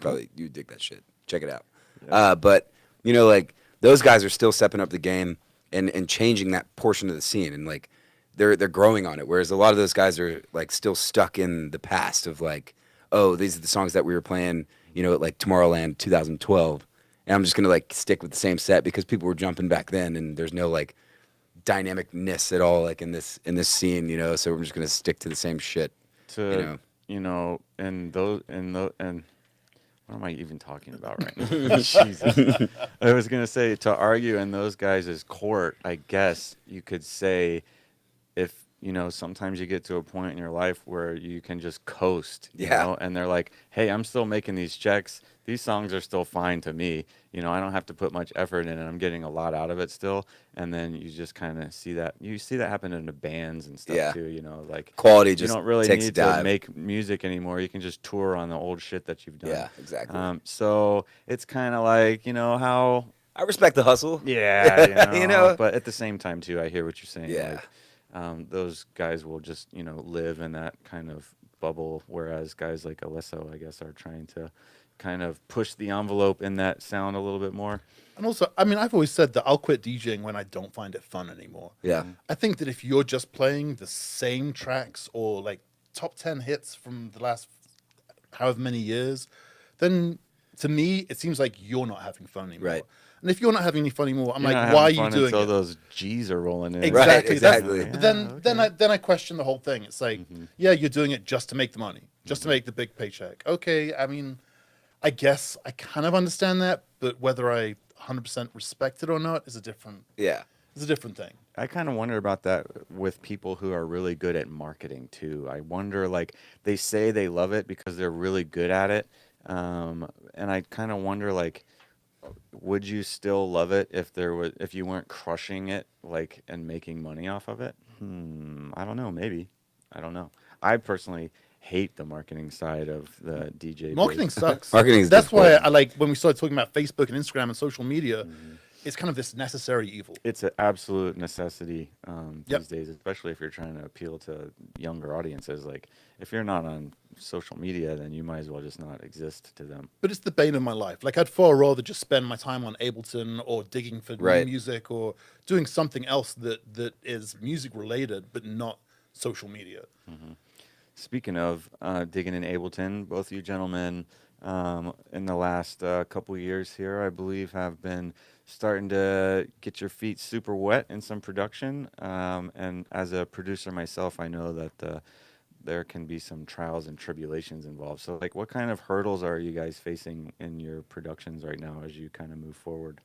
dig that shit. Check it out. But you know, like those guys are still stepping up the game and changing that portion of the scene, and like, they're growing on it. Whereas a lot of those guys are like still stuck in the past of like, oh, these are the songs that we were playing, you know, at like Tomorrowland 2012, and I'm just gonna like stick with the same set because people were jumping back then, and there's no like dynamicness at all like in this scene, you know. So we're just gonna stick to the same shit, To and what am I even talking about right now? Jesus. I was gonna say, to argue in those guys' court, I guess you could say, if sometimes you get to a point in your life where you can just coast, you know, and they're like, hey, I'm still making these checks. These songs are still fine to me. You know, I don't have to put much effort in it. I'm getting a lot out of it still. And then you just kind of see that. You see that happen in the bands and stuff too, you know, like quality you just don't really takes need a dive. to make music anymore. You can just tour on the old shit that you've done. Yeah, exactly. So it's kind of like, how I respect the hustle. yeah, You know? but at the same time too, I hear what you're saying. Yeah. Like, those guys will just, live in that kind of bubble, whereas guys like Alesso, I guess, are trying to kind of push the envelope in that sound a little bit more. And also, I mean, I've always said that I'll quit DJing when I don't find it fun anymore. Yeah. I think that if you're just playing the same tracks or like top 10 hits from the last however many years, then to me, it seems like you're not having fun anymore. Right. And if you're not having any fun anymore, I'm You're not like, why are having you fun doing until it? those G's are rolling in. Exactly. Right, exactly. But then I question the whole thing. It's like, yeah, you're doing it just to make the money, just to make the big paycheck. Okay, I mean, I guess I kind of understand that, but whether I 100% respect it or not is a different thing. I kind of wonder about that with people who are really good at marketing too. I wonder, like, they say they love it because they're really good at it, and I kind of wonder, like, would you still love it if you weren't crushing it, like, and making money off of it? I don't know. Maybe. I don't know. I personally hate the marketing side of the DJ. Marketing sucks. That's why I like when we started talking about Facebook and Instagram and social media. It's kind of this necessary evil. It's an absolute necessity Yep. these days, especially if you're trying to appeal to younger audiences. Like, if you're not on social media, then you might as well just not exist to them. But it's the bane of my life. Like, I'd far rather just spend my time on Ableton or digging for new music or doing something else that is music related, but not social media. Speaking of digging in Ableton, both you gentlemen in the last couple years here, I believe, have been starting to get your feet super wet in some production. And as a producer myself, I know that there can be some trials and tribulations involved. So, like, what kind of hurdles are you guys facing in your productions right now as you kind of move forward?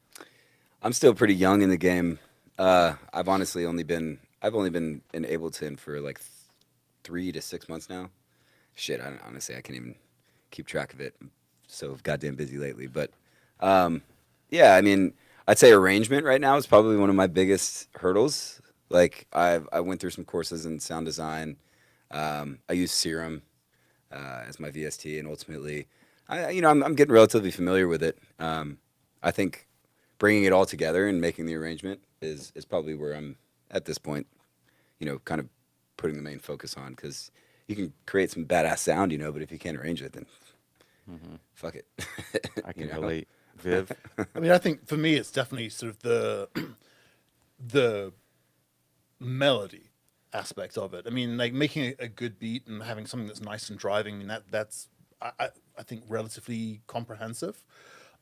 I'm still pretty young in the game. I've only been in Ableton for like 3 to 6 months now. Shit, honestly, I can't even keep track of it. I'm so goddamn busy lately. But yeah, I mean, I'd say arrangement right now is probably one of my biggest hurdles. Like, I went through some courses in sound design. I use Serum as my VST, and ultimately, I'm getting relatively familiar with it. I think bringing it all together and making the arrangement is probably where I'm at this point. Kind of putting the main focus on, because you can create some badass sound, but if you can't arrange it, then fuck it. I can relate. Viv? I mean, I think for me, it's definitely sort of the melody aspect of it. I mean, like, making a good beat and having something that's nice and driving, I mean, that's I think relatively comprehensive.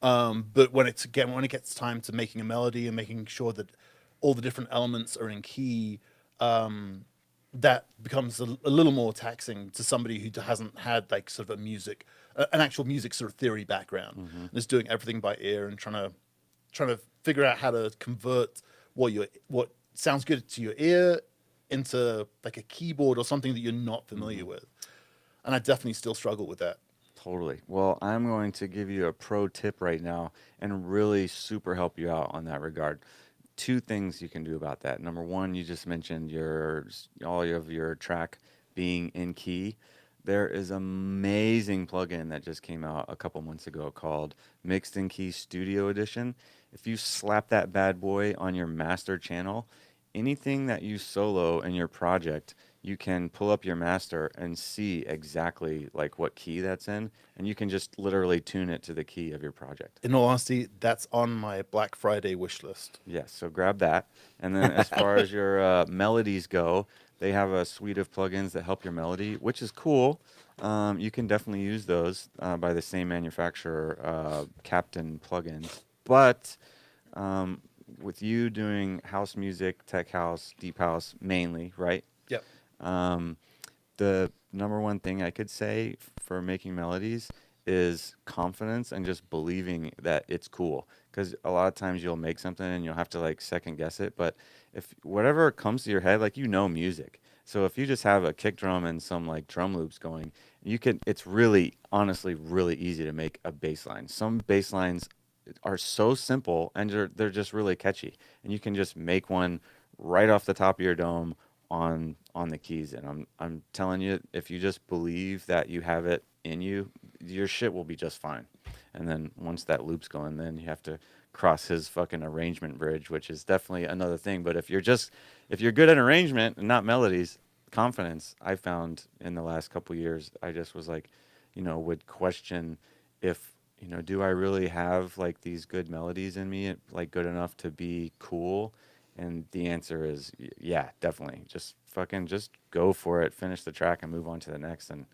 But when it gets time to making a melody and making sure that all the different elements are in key, that becomes a little more taxing to somebody who hasn't had like sort of an actual music sort of theory background, and is doing everything by ear and trying to figure out how to convert what sounds good to your ear into like a keyboard or something that you're not familiar with. And I definitely still struggle with that. Totally. Well, I'm going to give you a pro tip right now and really super help you out on that regard. 2 things you can do about that. Number 1, you just mentioned all of your track being in key. There is an amazing plugin that just came out a couple months ago called Mixed in Key Studio Edition. If you slap that bad boy on your master channel, anything that you solo in your project, you can pull up your master and see exactly like what key that's in, and you can just literally tune it to the key of your project. In all honesty, that's on my Black Friday wish list. Yes, so grab that. And then as far as your melodies go, they have a suite of plugins that help your melody, which is cool. You can definitely use those by the same manufacturer, Captain plugins. But with you doing house music, tech house, deep house mainly, right? Yep. The number one thing I could say for making melodies is confidence and just believing that it's cool. Because a lot of times you'll make something and you'll have to like second guess it. But if whatever comes to your head, like music. So if you just have a kick drum and some like drum loops going, you can. It's really, honestly, really easy to make a bass line. Some bass lines are so simple and they're just really catchy, and you can just make one right off the top of your dome on the keys. And I'm telling you, if you just believe that you have it in you, your shit will be just fine. And then once that loop's going, then you have to cross his fucking arrangement bridge, which is definitely another thing. But if you're good at arrangement and not melodies, confidence, I found in the last couple years, I just was like, would question if, do I really have like these good melodies in me, like good enough to be cool? And the answer is yeah, definitely. Just go for it, finish the track and move on to the next. And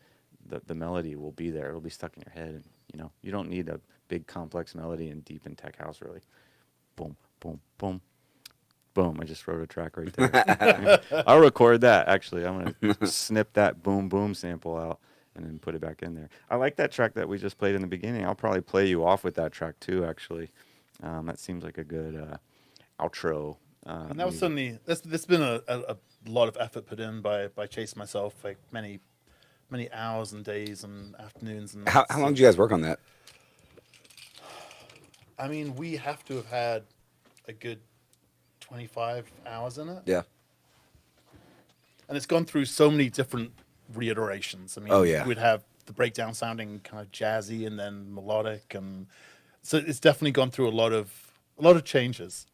the melody will be there. It'll be stuck in your head. And, you don't need a big complex melody and deep in tech house, really. Boom, boom, boom, boom. I just wrote a track right there. I'll record that, actually. I'm going to snip that boom, boom sample out and then put it back in there. I like that track that we just played in the beginning. I'll probably play you off with that track, too, actually. That seems like a good outro. And that was certainly there's been a lot of effort put in by Chase and myself, like many hours and days and afternoons. And How long did you guys work on that? I mean, we have to have had a good 25 hours in it. Yeah. And it's gone through so many different reiterations. I mean, Oh, yeah. we'd have the breakdown sounding kind of jazzy and then melodic, and so it's definitely gone through a lot of changes.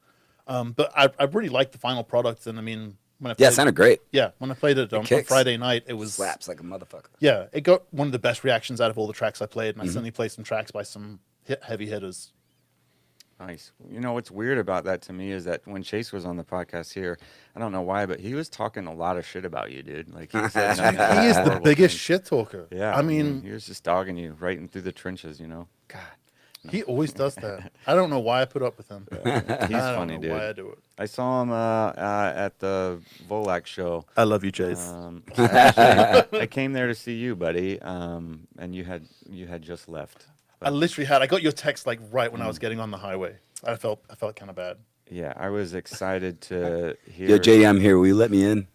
But I really liked the final product, and I mean, when I played, Yeah, it sounded great. Yeah, when I played it on Friday night, it was Slaps like a motherfucker. Yeah, it got one of the best reactions out of all the tracks I played, and I certainly played some tracks by some heavy hitters. Nice. What's weird about that to me is that when Chase was on the podcast here, I don't know why, but he was talking a lot of shit about you, dude. Like he said He is the biggest shit talker. Yeah, I mean, he was just dogging you right in through the trenches. God. He always does that. I don't know why I put up with him. He's I don't funny, know dude. why I do it. I saw him at the Volak show. I love you, Chase. Actually, I came there to see you, buddy, and you had just left. I got your text like right when I was getting on the highway. I felt kind of bad. Yeah, I was excited to hear. Yo, JD, I'm here. Will you let me in?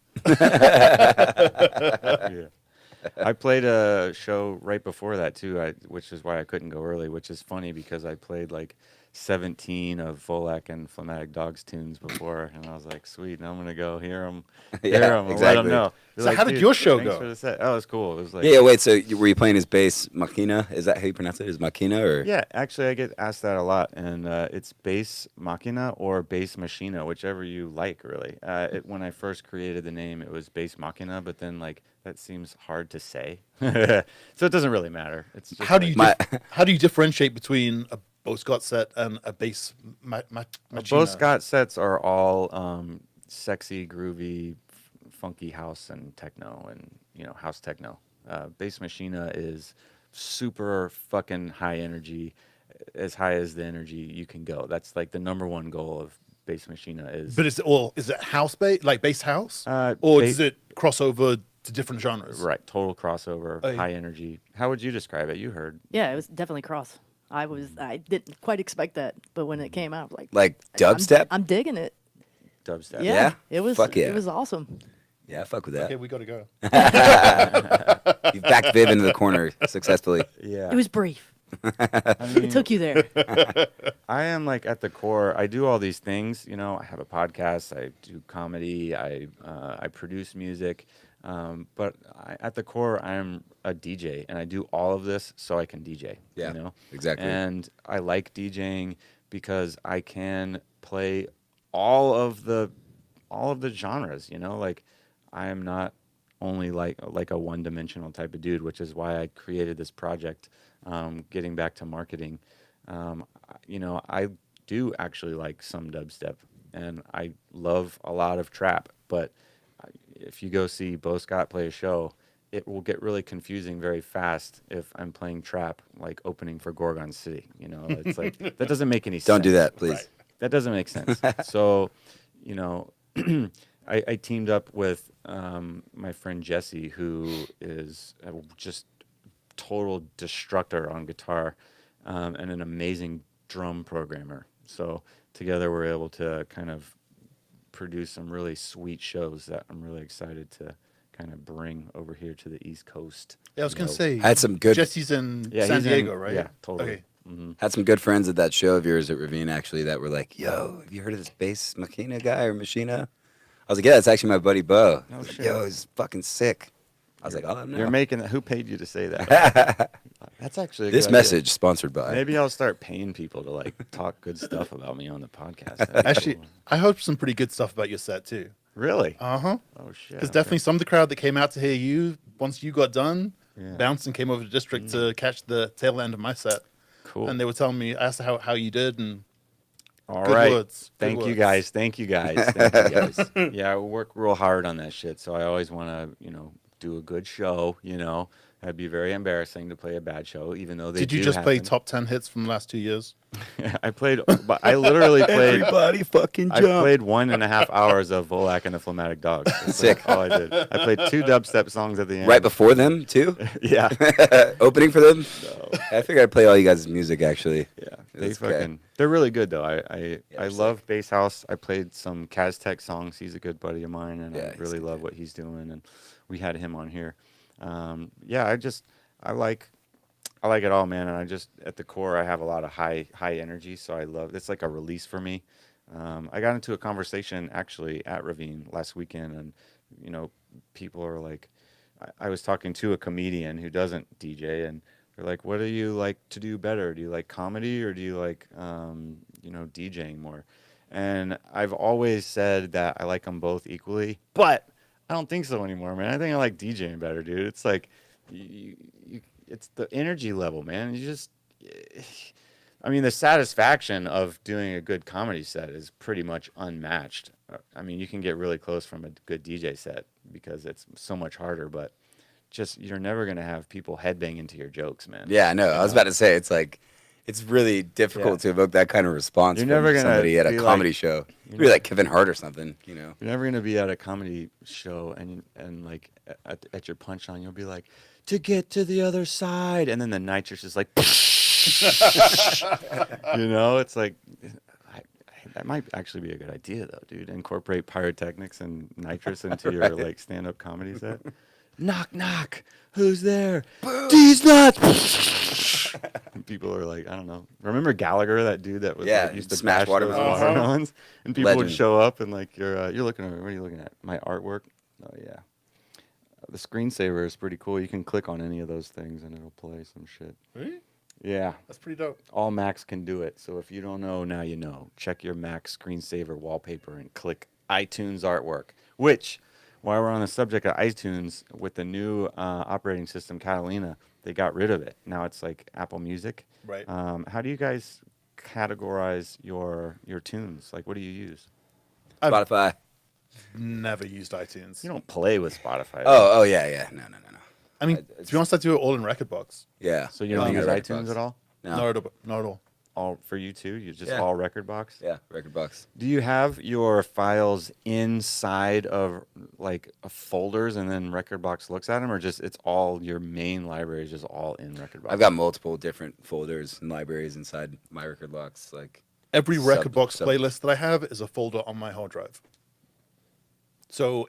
Yeah. I played a show right before that too, which is why I couldn't go early. Which is funny because I played like 17 of Volak and Phlegmatic Dogs tunes before, and I was like, "Sweet, now I'm gonna go hear them, Yeah, let exactly. them know." They're So like, how did "Dude, your show thanks go? for the set." Oh, it was cool. It was like, Yeah, wait, so were you playing his bass Machina? Is that how you pronounce it? Is Machina or? yeah. Actually, I get asked that a lot, and it's bass machina or bass machina, whichever you like, really. When I first created the name, it was bass machina, but then like that seems hard to say, so it doesn't really matter. It's just How do like, you how do you differentiate between a Bo Scott set and a bass machina? Bo Scott sets are all sexy, groovy, funky house and techno, and house techno. Bass machina is super fucking high energy, as high as the energy you can go. That's like the number one goal of bass machina is. But is it house bass, like bass house, or does it cross over to different genres? Right, total crossover, Oh, yeah. high energy. How would you describe it? You heard. Yeah, it was definitely cross. I didn't quite expect that, but when it came out, Like dubstep? I'm digging it. Dubstep. Yeah? It was. Fuck yeah. It was awesome. Yeah, fuck with that. Okay, we got to go. You've backed Viv into the corner successfully. Yeah. It was brief. I mean, It took you there. I am like at the core. I do all these things. I have a podcast. I do comedy. I produce music. But at the core, I am a DJ, and I do all of this so I can DJ. Yeah, exactly. And I like DJing because I can play all of the genres. Like I am not only like a one-dimensional type of dude, which is why I created this project. Getting back to marketing, I do actually like some dubstep, and I love a lot of trap. But if you go see Bo Scott play a show, it will get really confusing very fast if I'm playing trap, like opening for Gorgon City. You know, it's like that doesn't make any sense. Don't do that, please. Right. That doesn't make sense. So, you know, I teamed up with my friend Jesse, who is just total destructor on guitar and an amazing drum programmer. So together we're able to kind of produce some really sweet shows that I'm really excited to kind of bring over here to the East Coast. Yeah, I was you gonna know. say I had some good Jesse's in Yeah, San he's in- Diego, right? yeah, totally. Okay. had some good friends at that show of yours at Ravine actually that were like, "Yo, have you heard of this bass Machina guy or Machina?" I was like, "Yeah, it's actually my buddy Bo." No He's like, shit. "Yo, he's fucking sick." I was like, "Oh no." You're making that. Who paid you to say that? That's actually a This good idea. message sponsored by. Maybe I'll start paying people to like talk good stuff about me on the podcast. That'd be Actually, cool. I heard some pretty good stuff about your set too. Really? Uh-huh. Oh shit. Because definitely some of the crowd that came out to hear you once you got done, Yeah. bounced and came over to District to catch the tail end of my set. Cool. And they were telling me, I asked how you did, and All good right. words. Good Thank you words. guys. Thank you guys. Thank you guys. Yeah, I work real hard on that shit. So I always want to, you know, do a good show. You know, that'd be very embarrassing to play a bad show, even though they did you do just play happen. top 10 hits from the last 2 years? I played, but I literally played. Everybody fucking I played 1.5 hours of Volak and the Phlegmatic Dogs. That's Sick. all I did. I played 2 dubstep songs at the end. right before them too. Yeah. Opening for them. No. I figured I'd play all you guys' music actually. Yeah, they That's okay. fucking, they're really good though. I they're love Bass House. I played some Kaztec songs. He's a good buddy of mine, and Yeah, I he's really good, love man. what he's doing. And we had him on here. Yeah, I like it all, man. And I just at the core, I have a lot of high energy, so I love. It's like a release for me. I got into a conversation actually at Ravine last weekend, and you know, people are like, I was talking to a comedian who doesn't DJ, and they're like, "What do you like to do better? Do you like comedy or do you like, you know, DJing more?" And I've always said that I like them both equally, but I don't think so anymore, man. I think I like DJing better, dude. It's like, it's the energy level, man. You just, I mean, the satisfaction of doing a good comedy set is pretty much unmatched. I mean, you can get really close from a good DJ set because it's so much harder, but just, you're never going to have people headbanging to your jokes, man. Yeah, I know. You I was know? about to say it's like it's really difficult Yeah. to evoke that kind of response You're from never gonna somebody at a be like- comedy show. you're Be not- like Kevin Hart or something, you know. You're never gonna be at a comedy show and like at your punchline, you'll be like, "To get to the other side," and then the nitrous is like, you know, it's like, that might actually be a good idea though, dude. Incorporate pyrotechnics and nitrous into your like stand-up comedy set. Knock knock, who's there? These nuts. And people are like, I don't know. Remember Gallagher, that dude that was Yeah, like, used to smash bash watermelons. those watermelons, and people would Legend. show up and like you're looking at, what are you looking at? My artwork. Oh yeah. The screensaver is pretty cool. You can click on any of those things and it'll play some shit. Really? Yeah. That's pretty dope. All Macs can do it. So if you don't know, now you know. Check your Mac screensaver wallpaper and click iTunes artwork. Which, while we're on the subject of iTunes, with the new operating system Catalina, they got rid of it. Now it's like Apple Music. Right. How do you guys categorize your tunes? Like, what do you use? Spotify. Never used iTunes. You don't play with Spotify. Oh yeah. No. I mean, to be honest, I do it all in Rekordbox. Yeah. So you don't Yeah, use Rekordbox. iTunes at all? No. Not at all. All for you too? You just Yeah. all Rekordbox? Yeah, Rekordbox. Do you have your files inside of like folders and then Rekordbox looks at them, or just it's all your main library is just all in Rekordbox? I've got multiple different folders and libraries inside my Rekordbox. Like Every Rekordbox sub- playlist that I have is a folder on my hard drive. So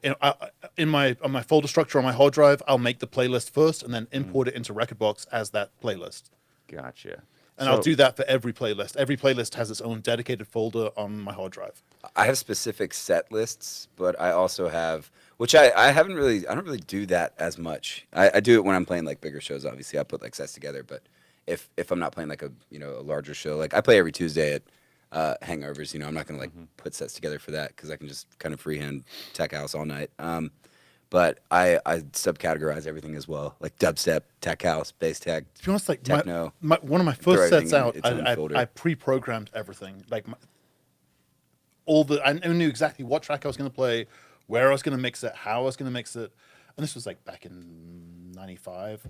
on my folder structure on my hard drive, I'll make the playlist first and then import it into Rekordbox as that playlist. Gotcha. And I'll do that for every playlist. Every playlist has its own dedicated folder on my hard drive. I have specific set lists, but I also have, which I don't really do that as much. I do it when I'm playing like bigger shows. Obviously, I put like sets together. But if I'm not playing like a larger show, like I play every Tuesday at Hangovers. I'm not gonna like put sets together for that because I can just kind of freehand tech house all night. But I subcategorize everything as well, like dubstep, tech house, bass tech. To be honest, like Techno. one of my Throw first sets everything in out, its own folder. I pre-programmed everything. Like I knew exactly what track I was going to play, where I was going to mix it, how I was going to mix it. and this was like back in '95.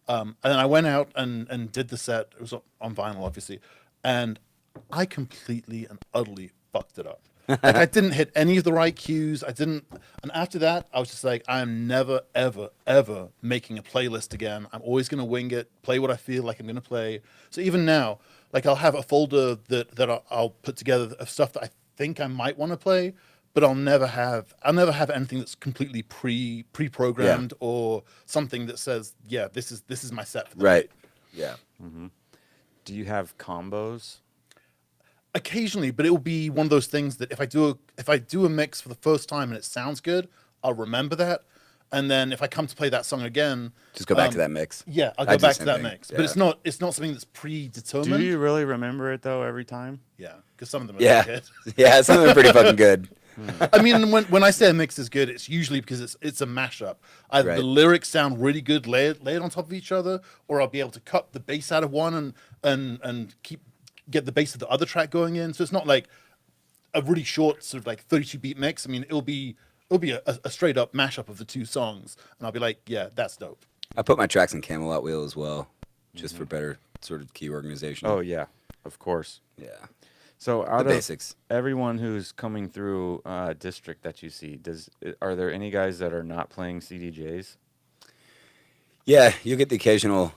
And then I went out and did the set. It was on vinyl, obviously, and I completely and utterly fucked it up. Like I didn't hit any of the right cues. I didn't, and after that, I was just like, I am never, ever, ever making a playlist again. I'm always gonna wing it, play what I feel like I'm gonna play. So even now, like I'll have a folder that I'll put together of stuff that I think I might want to play, but I'll never have anything that's completely pre-programmed or something that says, yeah, this is my set for the night. Yeah. Do you have combos? Occasionally, but it will be one of those things that if I do a mix for the first time and it sounds good, I'll remember that, and then if I come to play that song again, Just go back to that mix. Yeah, I'll I go do the back to same that thing. mix. Yeah. But it's not something that's predetermined. Do you really remember it though every time? Yeah, because some of them are Yeah. good. Yeah, some of them are pretty fucking good. I mean, when I say a mix is good, it's usually because it's a mashup. Either the lyrics sound really good layered on top of each other, or I'll be able to cut the bass out of one and get the bass of the other track going in. So it's not like a really short sort of like 32 beat mix. I mean, it'll be a straight up mashup of the two songs, and I'll be like, yeah, that's dope. I put my tracks in Camelot Wheel as well, just for better sort of key organization. Oh yeah, of course. Yeah. So out The of basics. everyone who's coming through district that you see, are there any guys that are not playing CDJs? Yeah, you get the occasional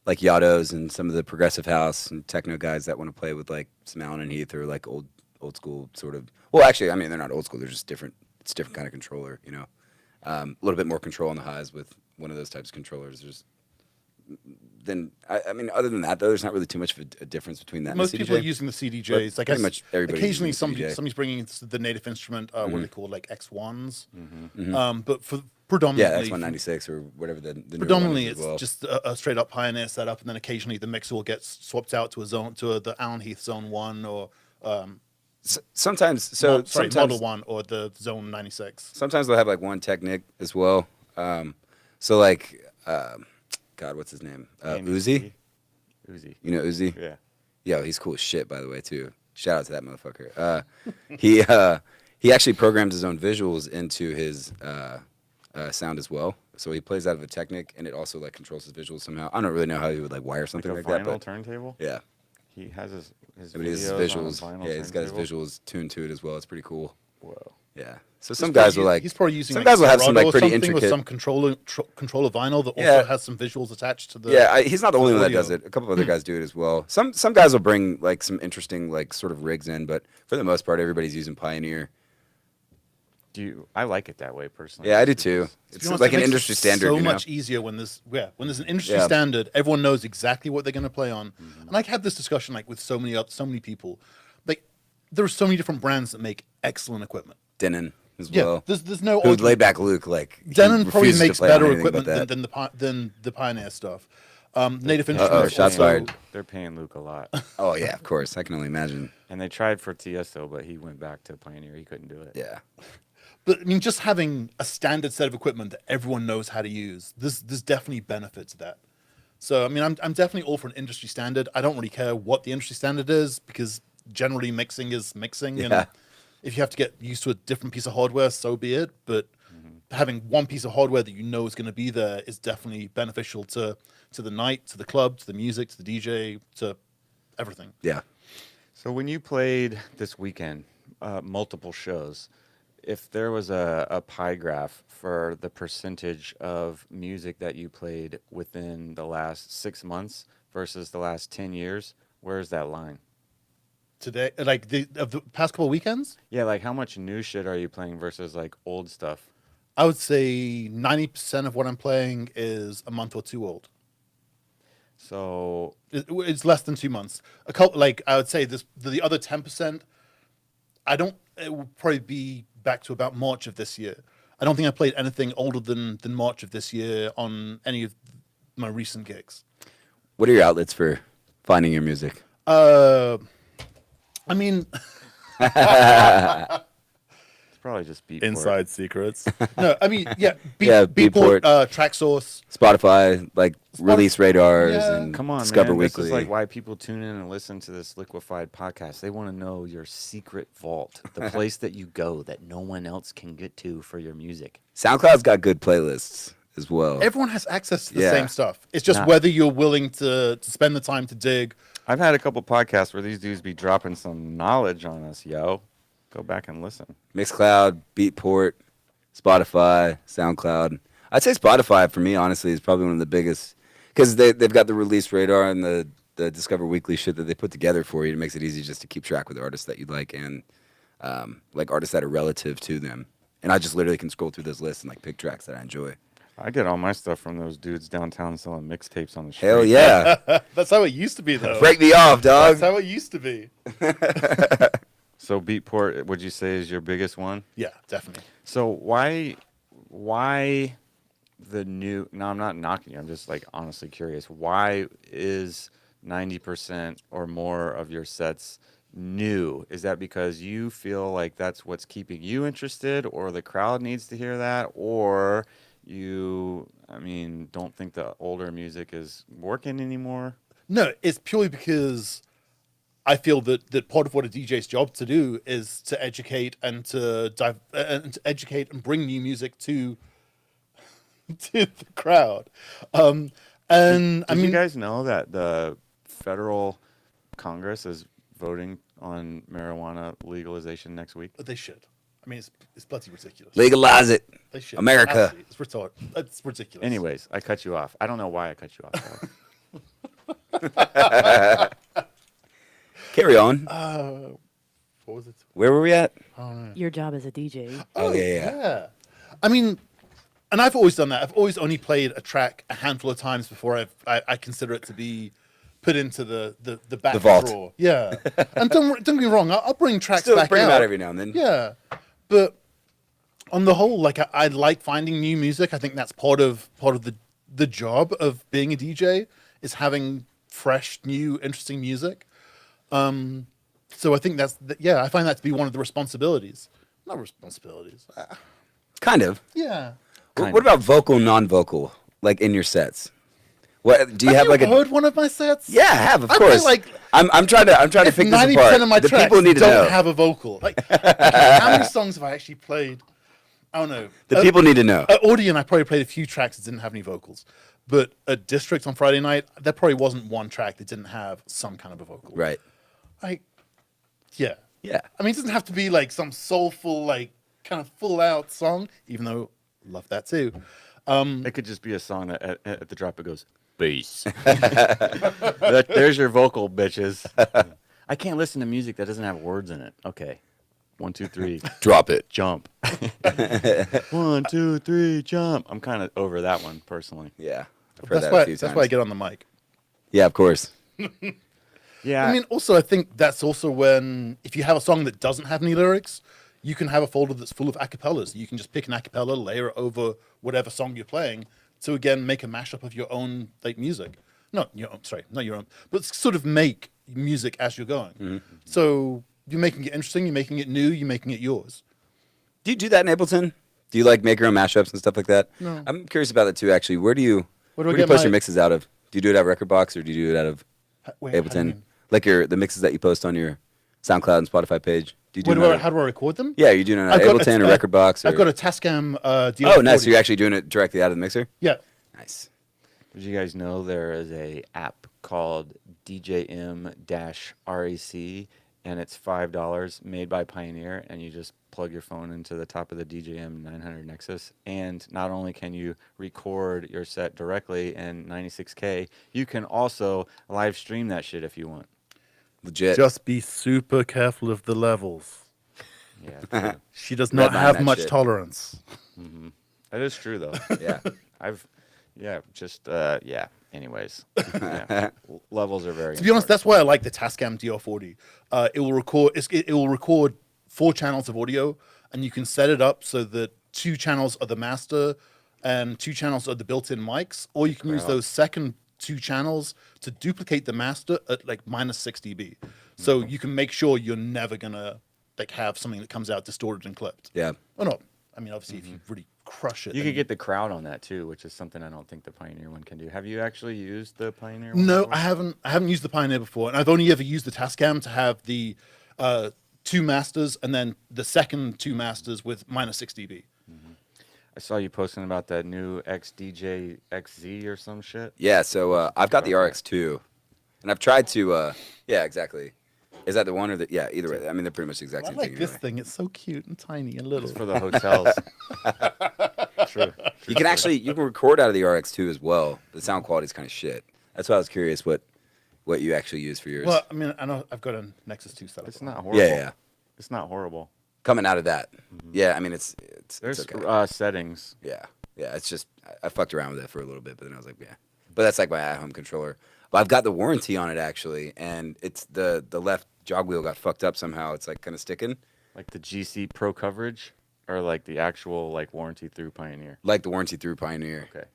like Yottos and some of the progressive house and techno guys that want to play with like some Allen and Heath or like old school sort of. Well, actually, I mean they're not old school. They're just different. It's a different kind of controller, you know. A little bit more control on the highs with one of those types of controllers. I mean, other than that though, there's not really too much of a difference between that. Most and the people are CDJ. using the CDJs. Like pretty much everybody's occasionally using the CDJ. somebody's bringing in the native instrument. What are they called? Like X1s. Mm-hmm. But for Yeah, predominantly, that's 196 or whatever the newer predominantly one is it's as well. just a straight up Pioneer setup, and then occasionally the mixer will get swapped out to the Allen Heath Zone 1 or Sometimes Model 1 or the Zone 96. Sometimes they'll have like one Technic as well. So like, God, what's his name? Uzi. Uzi. You know Uzi? Yeah. Yeah, he's cool as shit, by the way, too. Shout out to that motherfucker. He actually programmed his own visuals into his sound as well. So he plays out of a Technic, and it also like controls his visuals somehow. I don't really know how he would like wire something Like like a that, vinyl but turntable. yeah, He has his I mean, his videos visuals. on a vinyl Yeah, he's got his turntable. visuals tuned to it as well. It's pretty cool. Whoa. Yeah. So some guys will like. He's probably using some like guys will have some Serato like or pretty something intricate. with some controller vinyl that Yeah. also has some visuals attached to the. Yeah, he's not the only one that audio. does it. A couple of other guys do it as well. Some guys will bring like some interesting like sort of rigs in, but for the most part, everybody's using Pioneer. I like it that way personally. Yeah, I do too. To It's be honest, like it an makes it industry standard. So you know? much easier when there's an industry Yeah. standard, everyone knows exactly what they're going to play on. And I've had this discussion like with so many people. Like there are so many different brands that make excellent equipment. Denon as Yeah, well. there's no Who argument. laid back Luke like he Denon probably refuses to makes play on better anything but equipment that. than the Pioneer stuff. Native Uh-oh, Instruments. shots also- fired. They're paying Luke a lot. Oh yeah, of course. I can only imagine. And they tried for Tiesto, but he went back to Pioneer. He couldn't do it. Yeah. But I mean, just having a standard set of equipment that everyone knows how to use, there's definitely benefit to that. So I mean, I'm definitely all for an industry standard. I don't really care what the industry standard is because generally mixing is mixing, Yeah. and if you have to get used to a different piece of hardware, so be it. But having one piece of hardware that you know is going to be there is definitely beneficial to the night, to the club, to the music, to the DJ, to everything. Yeah. So when you played this weekend, multiple shows, if there was a pie graph for the percentage of music that you played within the last 6 months versus the last 10 years, where's that line? Today, like of the past couple of weekends, Yeah, like how much new shit are you playing versus like old stuff? I would say 90% of what I'm playing is a month or two old. So It's less than 2 months. A couple, like I would say, the other 10%. It would probably be back to about March of this year. I don't think I played anything older than March of this year on any of my recent gigs. What are your outlets for finding your music? I mean, probably just Beatport. Inside secrets. No, I mean, yeah, Beatport. Track Source. Spotify, like release radars Yeah. and Come on, Discover man. Weekly. This is like why people tune in and listen to this Liquified podcast. They want to know your secret vault, the place that you go that no one else can get to for your music. SoundCloud's got good playlists as well. Everyone has access to the Yeah. same stuff. It's just Nah. whether you're willing to spend the time to dig. I've had a couple podcasts where these dudes be dropping some knowledge on us, yo. Go back and listen. Mixcloud, Beatport, Spotify, SoundCloud. I'd say Spotify for me, honestly, is probably one of the biggest because they've got the release radar and the Discover Weekly shit that they put together for you. It makes it easy just to keep track with the artists that you like and like artists that are relative to them. And I just literally can scroll through those lists and like pick tracks that I enjoy. I get all my stuff from those dudes downtown selling mixtapes on the street. Hell yeah. That's how it used to be, though. Break me off, dog. That's how it used to be. So Beatport, would you say is your biggest one? Yeah, definitely. So why the new? No, I'm not knocking you. I'm just like honestly curious. Why is 90% or more of your sets new? Is that because you feel like that's what's keeping you interested, or the crowd needs to hear that, or you, I mean, don't think the older music is working anymore? No, it's purely because I feel that part of what a DJ's job to do is to educate and to educate and bring new music to the crowd. And Did I mean, you guys know that the federal Congress is voting on marijuana legalization next week? they should. I mean, it's bloody ridiculous. Legalize it. They should. America. Absolutely. It's retarded. It's ridiculous. Anyways, I cut you off. I don't know why I cut you off. Carry on. What was it? Where were we at? Your job as a DJ. Oh, yeah. I mean, and I've always done that. I've always only played a track a handful of times before I consider it to be put into the back The vault. drawer. Yeah. And don't get me wrong, I'll bring tracks Still back bring out. them out every now and then. Yeah. But on the whole, like I like finding new music. I think that's part of the job of being a DJ is having fresh, new, interesting music. So I think I find that to be one of the responsibilities. Not responsibilities. Kind of. Yeah. What about vocal, non-vocal, like in your sets? What do you have like a? heard one of my sets? Yeah, I have, of I course. feel like I'm trying to if pick this 90% apart. of my The tracks people need to don't know. have a vocal. Like, how many songs have I actually played? I don't know. The people need to know. At Odyssey, I probably played a few tracks that didn't have any vocals. But at District on Friday night, there probably wasn't one track that didn't have some kind of a vocal. Right. Like, yeah. Yeah. I mean, it doesn't have to be like some soulful, like, kind of full out song, even though I love that too. It could just be a song that at the drop it goes, bass. There's your vocal, bitches. I can't listen to music that doesn't have words in it. Okay. 1, 2, 3. Drop it. Jump. 1, 2, 3, jump. I'm kind of over that one personally. Yeah. I've heard that a few That's times. why I get on the mic. Yeah, of course. Yeah. I mean, also, I think that's also when, if you have a song that doesn't have any lyrics, you can have a folder that's full of acapellas. You can just pick an acapella, layer it over whatever song you're playing to, again, make a mashup of your own, like, music. Not your own, but sort of make music as you're going. Mm-hmm. So you're making it interesting, you're making it new, you're making it yours. Do you do that in Ableton? Do you like make your own mashups and stuff like that? No. I'm curious about that too. Actually, where do you Where do I where do you get post my- your mixes out of? Do you do it out of Recordbox or do you do it out of Wait, how do you Ableton? mean? Like the mixes that you post on your SoundCloud and Spotify page. Do you do How it out of- do I record them? Yeah, you're doing it out I've of got Ableton a- or Recordbox. Or... I've got a Tascam DL40. Oh, nice. So you're actually doing it directly out of the mixer. Yeah. Nice. Did you guys know there is a app called DJM-REC, and it's $5 made by Pioneer, and you just plug your phone into the top of the DJM 900 Nexus, and not only can you record your set directly in 96K, you can also live stream that shit if you want. Legit. Just be super careful of the levels. Yeah, true. She does Red not line have that much shit. tolerance. That is true though. Yeah. Anyways, yeah. Levels are very. To be honest, that's why I like the Tascam DR40. It will record. It will record 4 channels of audio, and you can set it up so that 2 channels are the master and 2 channels are the built-in mics, or you can use those second 2 channels to duplicate the master at like -6 dB. So you can make sure you're never gonna like have something that comes out distorted and clipped. Yeah. Oh no, I mean obviously if you really crush it, You then could get the crowd on that too, which is something I don't think the Pioneer one can do. Have you actually used the Pioneer one? No, before? I haven't. I haven't used the Pioneer before, and I've only ever used the Tascam to have the 2 masters and then the second 2 masters with -6 dB. I saw you posting about that new XDJ XZ or some shit. Yeah, so I've got the RX2, and I've tried to, yeah, exactly. Is that the one or the, yeah, either way. I mean, they're pretty much the exact I same like thing. this anyway. thing. It's so cute and tiny and little. It's for the hotels. True. You can actually, you can record out of the RX2 as well. The sound quality is kind of shit. That's why I was curious what you actually use for yours. Well, I mean, I know I've got a Nexus 2 setup. It's not horrible. Yeah. It's not horrible. Coming out of that. Yeah, I mean, it's There's okay. settings. Yeah, it's just I fucked around with it for a little bit, but then I was like, yeah. But that's like my at-home controller. But I've got the warranty on it actually, and it's the left jog wheel got fucked up somehow. It's like kind of sticking. Like the GC Pro coverage, or like the actual like warranty through Pioneer. Like the warranty through Pioneer. Okay.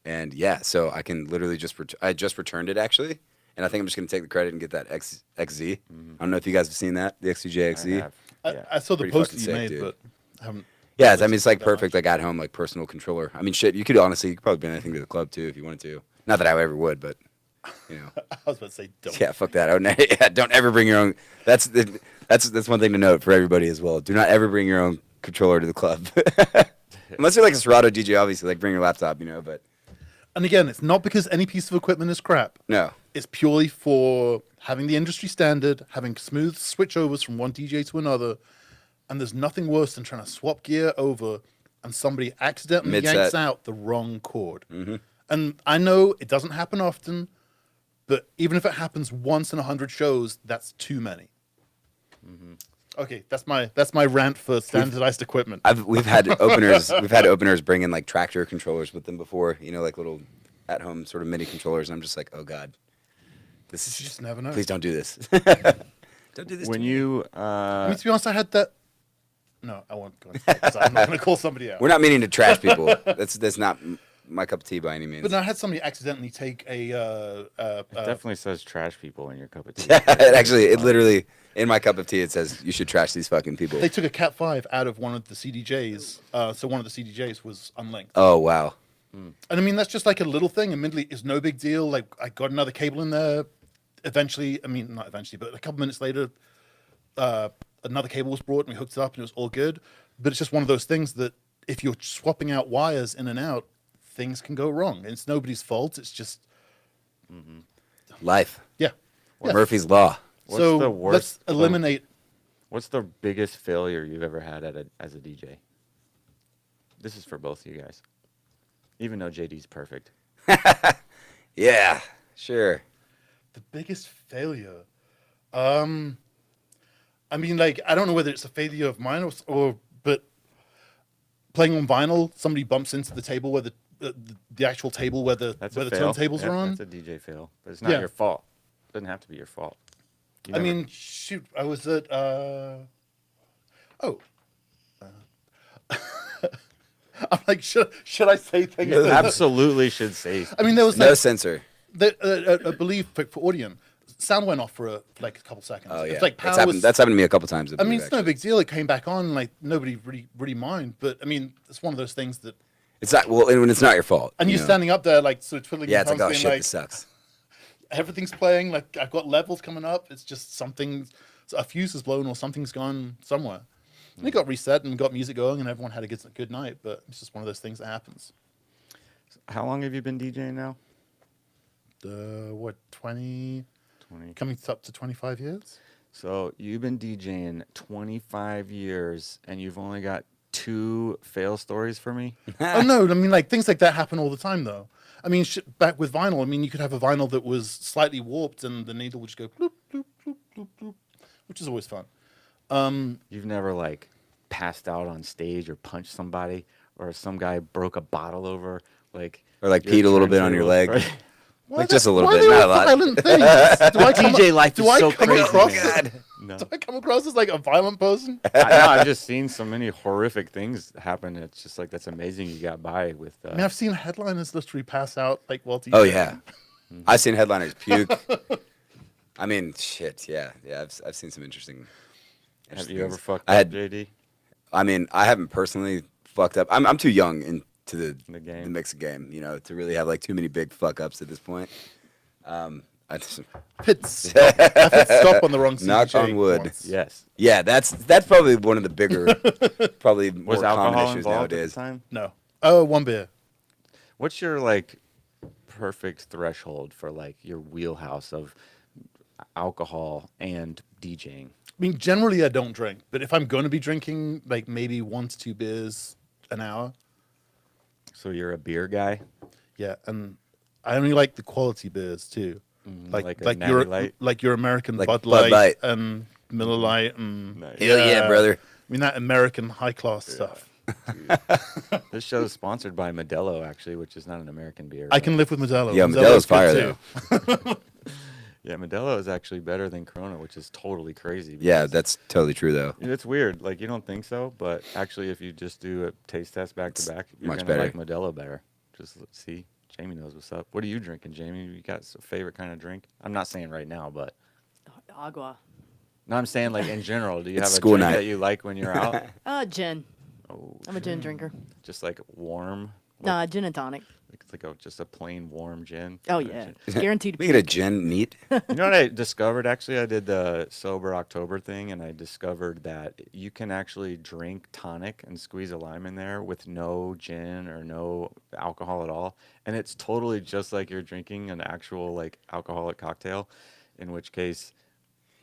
And yeah, so I can literally I just returned it actually, and I think I'm just gonna take the credit and get that XZ. I don't know if you guys have seen that, the XCJ XZ. I have. Yeah. I saw the Pretty post fucking that you sick, made, dude. but I haven't. Yeah, I mean it's like that much. perfect, like at home, like personal controller. I mean, shit, you could honestly, you could probably bring anything to the club too if you wanted to. Not that I ever would, but you know. I was about to say don't. Yeah, fuck that. Yeah, don't ever bring your own. That's one thing to note for everybody as well. Do not ever bring your own controller to the club, unless you're like a Serato DJ. Obviously, like bring your laptop, you know. But And again, it's not because any piece of equipment is crap. no, It's purely for having the industry standard, having smooth switchovers from one DJ to another, and there's nothing worse than trying to swap gear over and somebody accidentally Mid-set. yanks out the wrong chord. And I know it doesn't happen often, but even if it happens once in 100 shows, that's too many. Okay, that's my rant for standardized equipment. we've had openers. We've had openers bring in like tractor controllers with them before. You know, like little at-home sort of mini controllers. And I'm just like, oh god, this is You just never know. Please don't do this. Don't do this. When to me. you I mean, to be honest, I had that. No, I won't go into that 'cause I'm not going to call somebody out. We're not meaning to trash people. That's not my cup of tea by any means. But no, I had somebody accidentally take a. it definitely says trash people in your cup of tea. it literally in my cup of tea it says you should trash these fucking people. They took a Cat 5 out of one of the CDJs, so one of the CDJs was unlinked. Oh wow. And I mean, that's just like a little thing. Admittedly, it's no big deal. Like, I got another cable in there. Eventually, I mean, not eventually, but a couple minutes later, another cable was brought and we hooked it up and it was all good. But it's just one of those things that if you're swapping out wires in and out, things can go wrong. And it's nobody's fault. It's just, Life. yeah. Yeah. Murphy's Law. What's So the let's worst? eliminate. What's the biggest failure you've ever had as a DJ? This is for both of you guys. Even though JD's perfect. Yeah, sure. The biggest failure. I mean, like, I don't know whether it's a failure of mine but playing on vinyl, somebody bumps into the table where the actual table where the That's where a the fail. turntables are on. That's a DJ fail. But it's not Yeah. your fault. It doesn't have to be your fault. You I never- mean, shoot, I was at I'm like, should I say things? absolutely should say. I mean, there was No like, censor. I believe for Audion, sound went off for like a couple seconds. Oh yeah. It's like that's power was, happened to me a couple times. I mean, it's no big deal. It came back on, like nobody really mind. But I mean, it's one of those things that, It's not well, and when it's not your fault. and you you're know. standing up there like sort of twiddling Yeah, your it's like, thumbs, oh being shit, like, this sucks. everything's playing. Like I've got levels coming up. It's just something, a fuse is blown or something's gone somewhere. And it got reset and got music going, and everyone had a good night. But it's just one of those things that happens. How long have you been DJing now? 20 20. coming up to 25 years. So you've been DJing 25 years, and you've only got 2 fail stories for me? Oh no, I mean like things like that happen all the time though. I mean back with vinyl, I mean you could have a vinyl that was slightly warped and the needle would just go bloop bloop bloop bloop bloop, which is always fun. You've never, like, passed out on stage or punched somebody, or some guy broke a bottle over, like... Or like your peed a little bit on your turntable, leg. right? Like just a little why bit, are they not a all lot. violent things? Do I come, DJ life do is I so come crazy, across man. as, No. do I come across as like a violent person? I've just seen so many horrific things happen. It's just like, that's amazing you got by with... I mean, I've seen headliners literally pass out like while DJing. Oh yeah. I've seen headliners puke. I mean, shit, yeah. I've seen some interesting Have you ever fucked I up, had- JD? I mean, I haven't personally fucked up. I'm too young into The game. the mixed game, you know, to really have like too many big fuck ups at this point. I just, I've hit stop on the wrong Knock CDJ on wood. once. Yes. yeah, that's probably one of the bigger, probably more Was common alcohol issues involved nowadays. at the time? No. Oh, one beer. What's your like perfect threshold for like your wheelhouse of alcohol and DJing? I mean, generally I don't drink, but if I'm going to be drinking, like maybe 1 to 2 beers an hour. So you're a beer guy? Yeah, and I only like the quality beers too. like a Natty your Light? like your American Like Bud Bud Light, Light. and Miller Lite and Nice. Hell yeah, brother. I mean that American high class stuff. This show is sponsored by Modelo, actually, which is not an American beer. I but- can live with Modelo. Yeah, Modelo's Modelo's fire good, though. Yeah, Modelo is actually better than Corona, which is totally crazy. Yeah, because that's totally true though. it's weird. Like you don't think so, but actually, if you just do a taste test back to back, you're much gonna better. like Modelo better. Just see, Jamie knows what's up. What are you drinking, Jamie? You got a favorite kind of drink? I'm not saying right now, but Agua. no, I'm saying like in general. Do you It's have a school drink night. that you like when you're out? Gin. Oh, I'm a gin drinker. just like warm. Nah, gin and tonic. It's like just a plain warm gin. Oh yeah, it's guaranteed. We get a gin neat. You know what I discovered? Actually, I did the Sober October thing, and I discovered that you can actually drink tonic and squeeze a lime in there with no gin or no alcohol at all, and it's totally just like you're drinking an actual like alcoholic cocktail. In which case,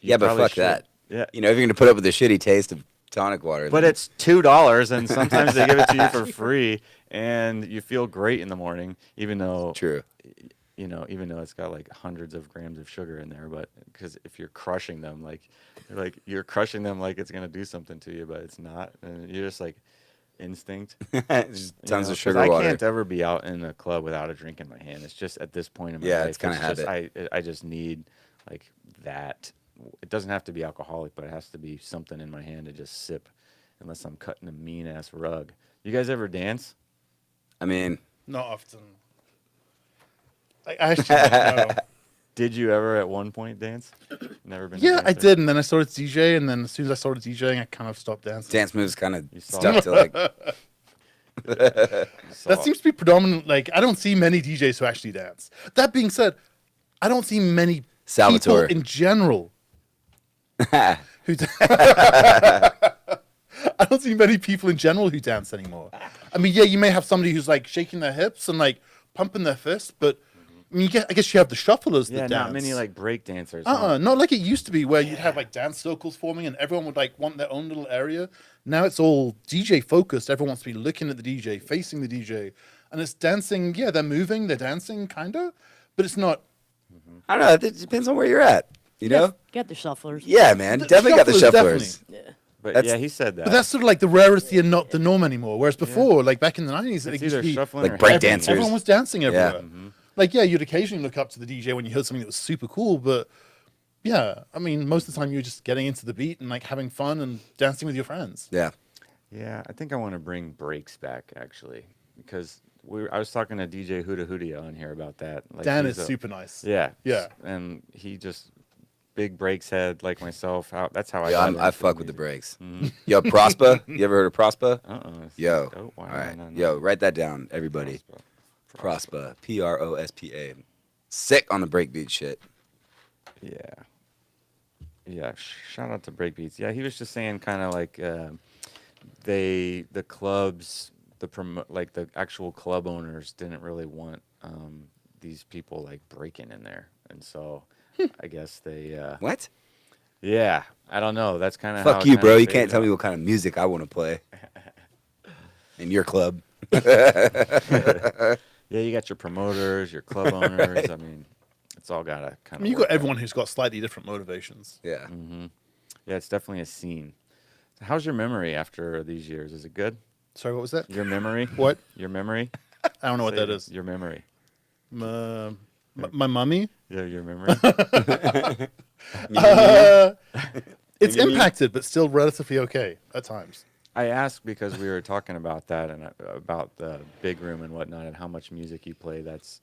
you Yeah, but probably fuck should- that. Yeah, You know, if you're gonna put up with the shitty taste of tonic water, but then- it's $2, and sometimes they give it to you for free, and you feel great in the morning, even though true. even though it's got like hundreds of grams of sugar in there, but because if you're crushing them, you're crushing them like it's gonna do something to you, but it's not, and you're just like instinct. Just you tons know, of 'cause sugar I water. can't ever be out in a club without a drink in my hand. It's just at this point in my Yeah, life, it's kinda just- habit. I just need like that. It doesn't have to be alcoholic, but it has to be something in my hand to just sip, unless I'm cutting a mean ass rug. You guys ever dance? I mean, Not often. I actually don't know. Did you ever at one point dance? Never been. a Yeah, I dancer? did, and then I started DJ, and then as soon as I started DJing, I kind of stopped dancing. dance moves kind of You saw stuck it. to like. So- That seems to be predominant. Like, I don't see many DJs who actually dance. That being said, I don't see many Salvatore. people in general who. I don't see many people in general who dance anymore. I mean, yeah, you may have somebody who's like shaking their hips and like pumping their fist, but I mean, I guess you have the shufflers yeah, that dance. not many like break dancers. huh? Not like it used to be where you'd have like dance circles forming and everyone would like want their own little area. Now it's all DJ focused. Everyone wants to be looking at the DJ, facing the DJ. And it's dancing. Yeah, they're moving, they're dancing kind of, but it's not. I don't know. It depends on where you're at. You know? Get the shufflers. Yeah, man. The Definitely got the shufflers, shufflers. Yeah. But That's- yeah, he said that. But that's sort of like the rarity and not the norm anymore. Whereas before, like back in the 90s, it's it used either to be shuffling like or break headbanging. dancers. everyone was dancing Yeah. everywhere. Like, yeah, you'd occasionally look up to the DJ when you heard something that was super cool, but yeah, I mean, most of the time you're just getting into the beat and like having fun and dancing with your friends. Yeah. Yeah, I think I want to bring breaks back actually, because I was talking to DJ Huda Hoodia on here about that. Like, Dan he's is super nice. Yeah, Yeah. and he just big breaks head like myself. That's how I. Yo, got I into fuck with the music. breaks. Yo, Prospa. You ever heard of Prospa? Yo. Oh, why All am I right. not Yo, knowing? write that down, everybody. Prospa. Prospa. Sick on the breakbeat shit. Yeah. Yeah. Shout out to Breakbeats. Yeah, he was just saying kind of like the clubs, like the actual club owners didn't really want these people like breaking in there, and so I guess they. What? Yeah, I don't know. That's kind of Fuck you, bro. You can't tell me what kind of music I want to play in your club. Yeah, you got your promoters, your club owners. I mean, it's all gotta kind I of. mean, you've got everyone who's got slightly different motivations. Yeah. Yeah, it's definitely a scene. How's your memory after these years? Is it good? Sorry, what was that? Your memory? What? Your memory? I don't know what Say that it. is. Your memory. My mummy? Yeah, your memory. It's impacted, but still relatively okay at times. I asked because we were talking about that and about the big room and whatnot, and how much music you play that's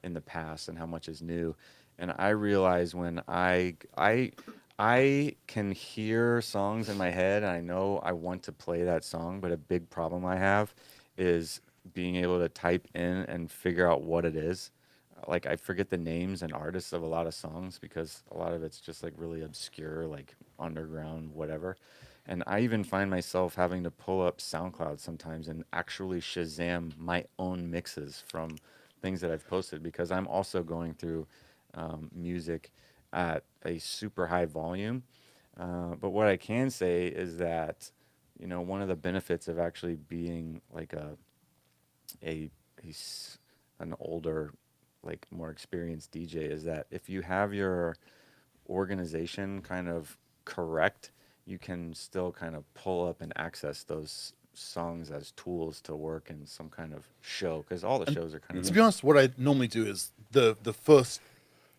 in the past and how much is new. And I realized when I I can hear songs in my head, and I know I want to play that song, but a big problem I have is being able to type in and figure out what it is. Like, I forget the names and artists of a lot of songs because a lot of it's just like really obscure, like underground, whatever. And I even find myself having to pull up SoundCloud sometimes and actually Shazam my own mixes from things that I've posted because I'm also going through music at a super high volume. But what I can say is that, you know, one of the benefits of actually being like an older, like more experienced DJ is that if you have your organization kind of correct, you can still kind of pull up and access those songs as tools to work in some kind of show because all the shows are kind of To be honest, what I normally do is the first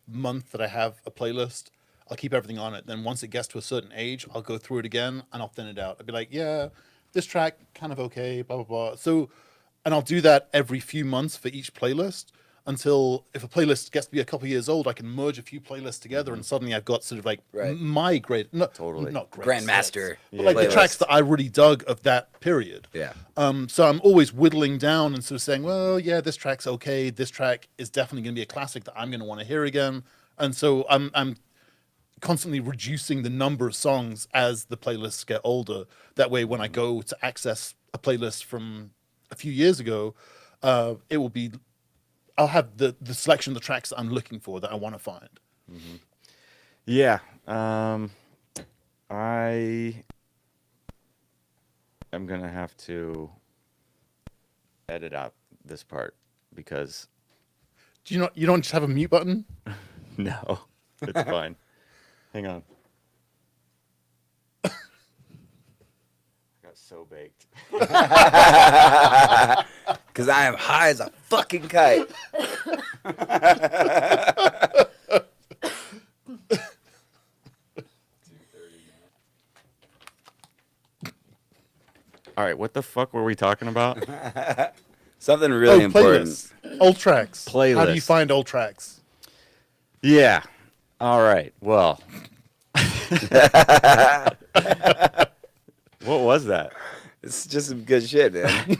month that I have a playlist, I'll keep everything on it. Then once it gets to a certain age, I'll go through it again and I'll thin it out. I'll be like, yeah, this track kind of okay, blah blah blah. So, and I'll do that every few months for each playlist until if a playlist gets to be a couple years old, I can merge a few playlists together and suddenly I've got sort of like Right. my great, not Totally. not great Grandmaster hits, but like the playlist. tracks that I really dug of that period. Yeah. So I'm always whittling down and sort of saying, well, yeah, this track's okay. This track is definitely going to be a classic that I'm going to want to hear again. And so I'm constantly reducing the number of songs as the playlists get older. That way, when I go to access a playlist from a few years ago, it will be, I'll have the selection of the tracks that I'm looking for that I want to find. Mm-hmm. Yeah. I am going to have to edit out this part because Do you don't just have a mute button? no, it's fine. Hang on. I got so baked. Because I am high as a fucking kite. All right, what the fuck were we talking about? Something really important. Playlists. Old tracks. How do you Playlist. find old tracks? Yeah. All right. Well. What was that? It's just some good shit, man.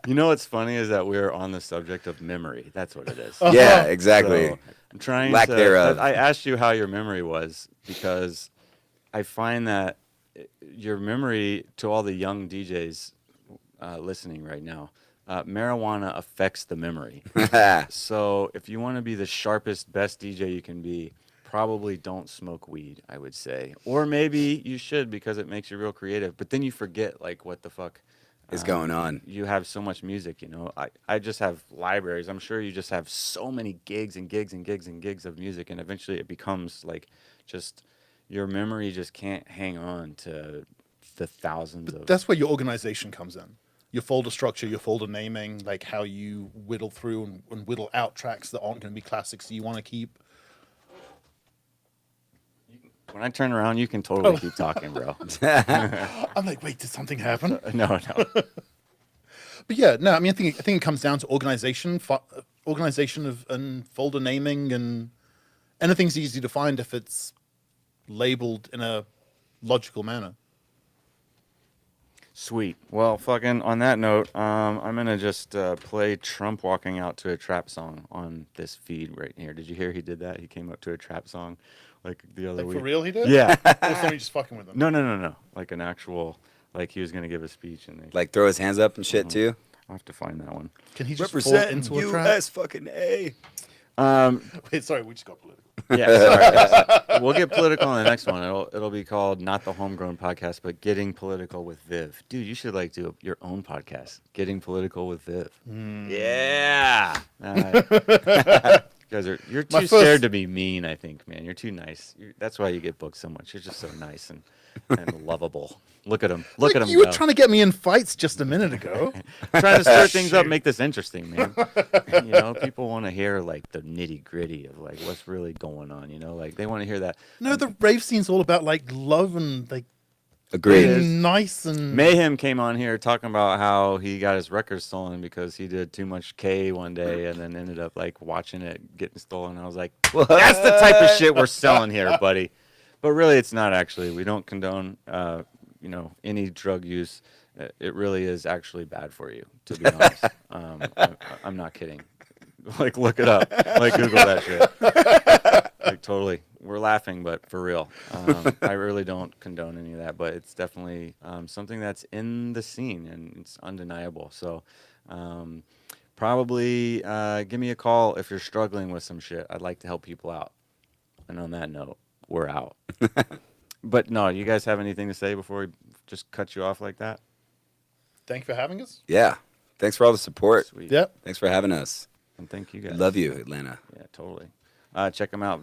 You know what's funny is that we're on the subject of memory. That's what it is. Yeah, exactly. So, I'm trying Lack to. thereof. I asked you how your memory was because I find that your memory to all the young DJs listening right now, marijuana affects the memory. So if you want to be the sharpest, best DJ you can be, probably don't smoke weed, I would say. Or maybe you should because it makes you real creative. But then you forget, like, what the fuck Is going on. You have so much music, you know. I just have libraries. I'm sure you just have so many gigs and gigs and gigs and gigs of music. And eventually it becomes, like, just your memory just can't hang on to the thousands of... That's where your organization comes in. Your folder structure, your folder naming, like how you whittle through and whittle out tracks that aren't going to be classics you want to keep. When I turn around, you can totally keep talking, bro. I'm like, wait, did something happen? No. But yeah, no, I mean, I think it comes down to organization of and folder naming, and anything's easy to find if it's labeled in a logical manner. Sweet. Well, fucking on that note, I'm going to just play Trump walking out to a trap song on this feed right here. Did you hear he did that? He came up to a trap song like the other Like week. for real, he did? Yeah. Or was somebody just fucking with him? No. Like an actual, like he was going to to give a speech and they... Like throw his hands up and shit too. I'll have to find that one. Can he just fall into a trap? U.S. fucking A. Wait, sorry, we just got political. Yeah, sorry. We'll get political in the next one. It'll be called not the Homegrown podcast, but Getting Political with Viv. Dude, you should like do your own podcast, Getting Political with Viv. Yeah. You're too scared to be mean. I think, man. You're too nice. That's why you get booked so much. You're just so nice and lovable. Look at him. Look at him. You were trying to get me in fights just a minute ago. Trying to stir things up, make this interesting, man. You know, people want to hear like the nitty gritty of like what's really going on. You know, like they want to hear that. No, the rave scene's all about like love and like Agreed. being nice and Mayhem came on here talking about how he got his record stolen because he did too much K one day and then ended up like watching it getting stolen. I was like, that's the type of shit we're selling here, buddy. But really, it's not actually. We don't condone, any drug use. It really is actually bad for you, to be honest. I'm not kidding. Like, look it up. Like, Google that shit. Like, totally. We're laughing, but for real. I really don't condone any of that, but it's definitely something that's in the scene, and it's undeniable. So probably give me a call if you're struggling with some shit. I'd like to help people out. And on that note, we're out. But no, you guys have anything to say before we just cut you off like that? thank you for having us. Yeah. Thanks for all the support. Sweet. Yep. Thanks for having us. And thank you guys. Love you, Atlanta. Yeah, totally. Check them out.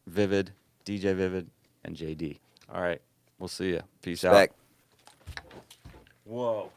Vivid, DJ Vivid, and JD. All right. We'll see you. Peace Respect. out. Whoa.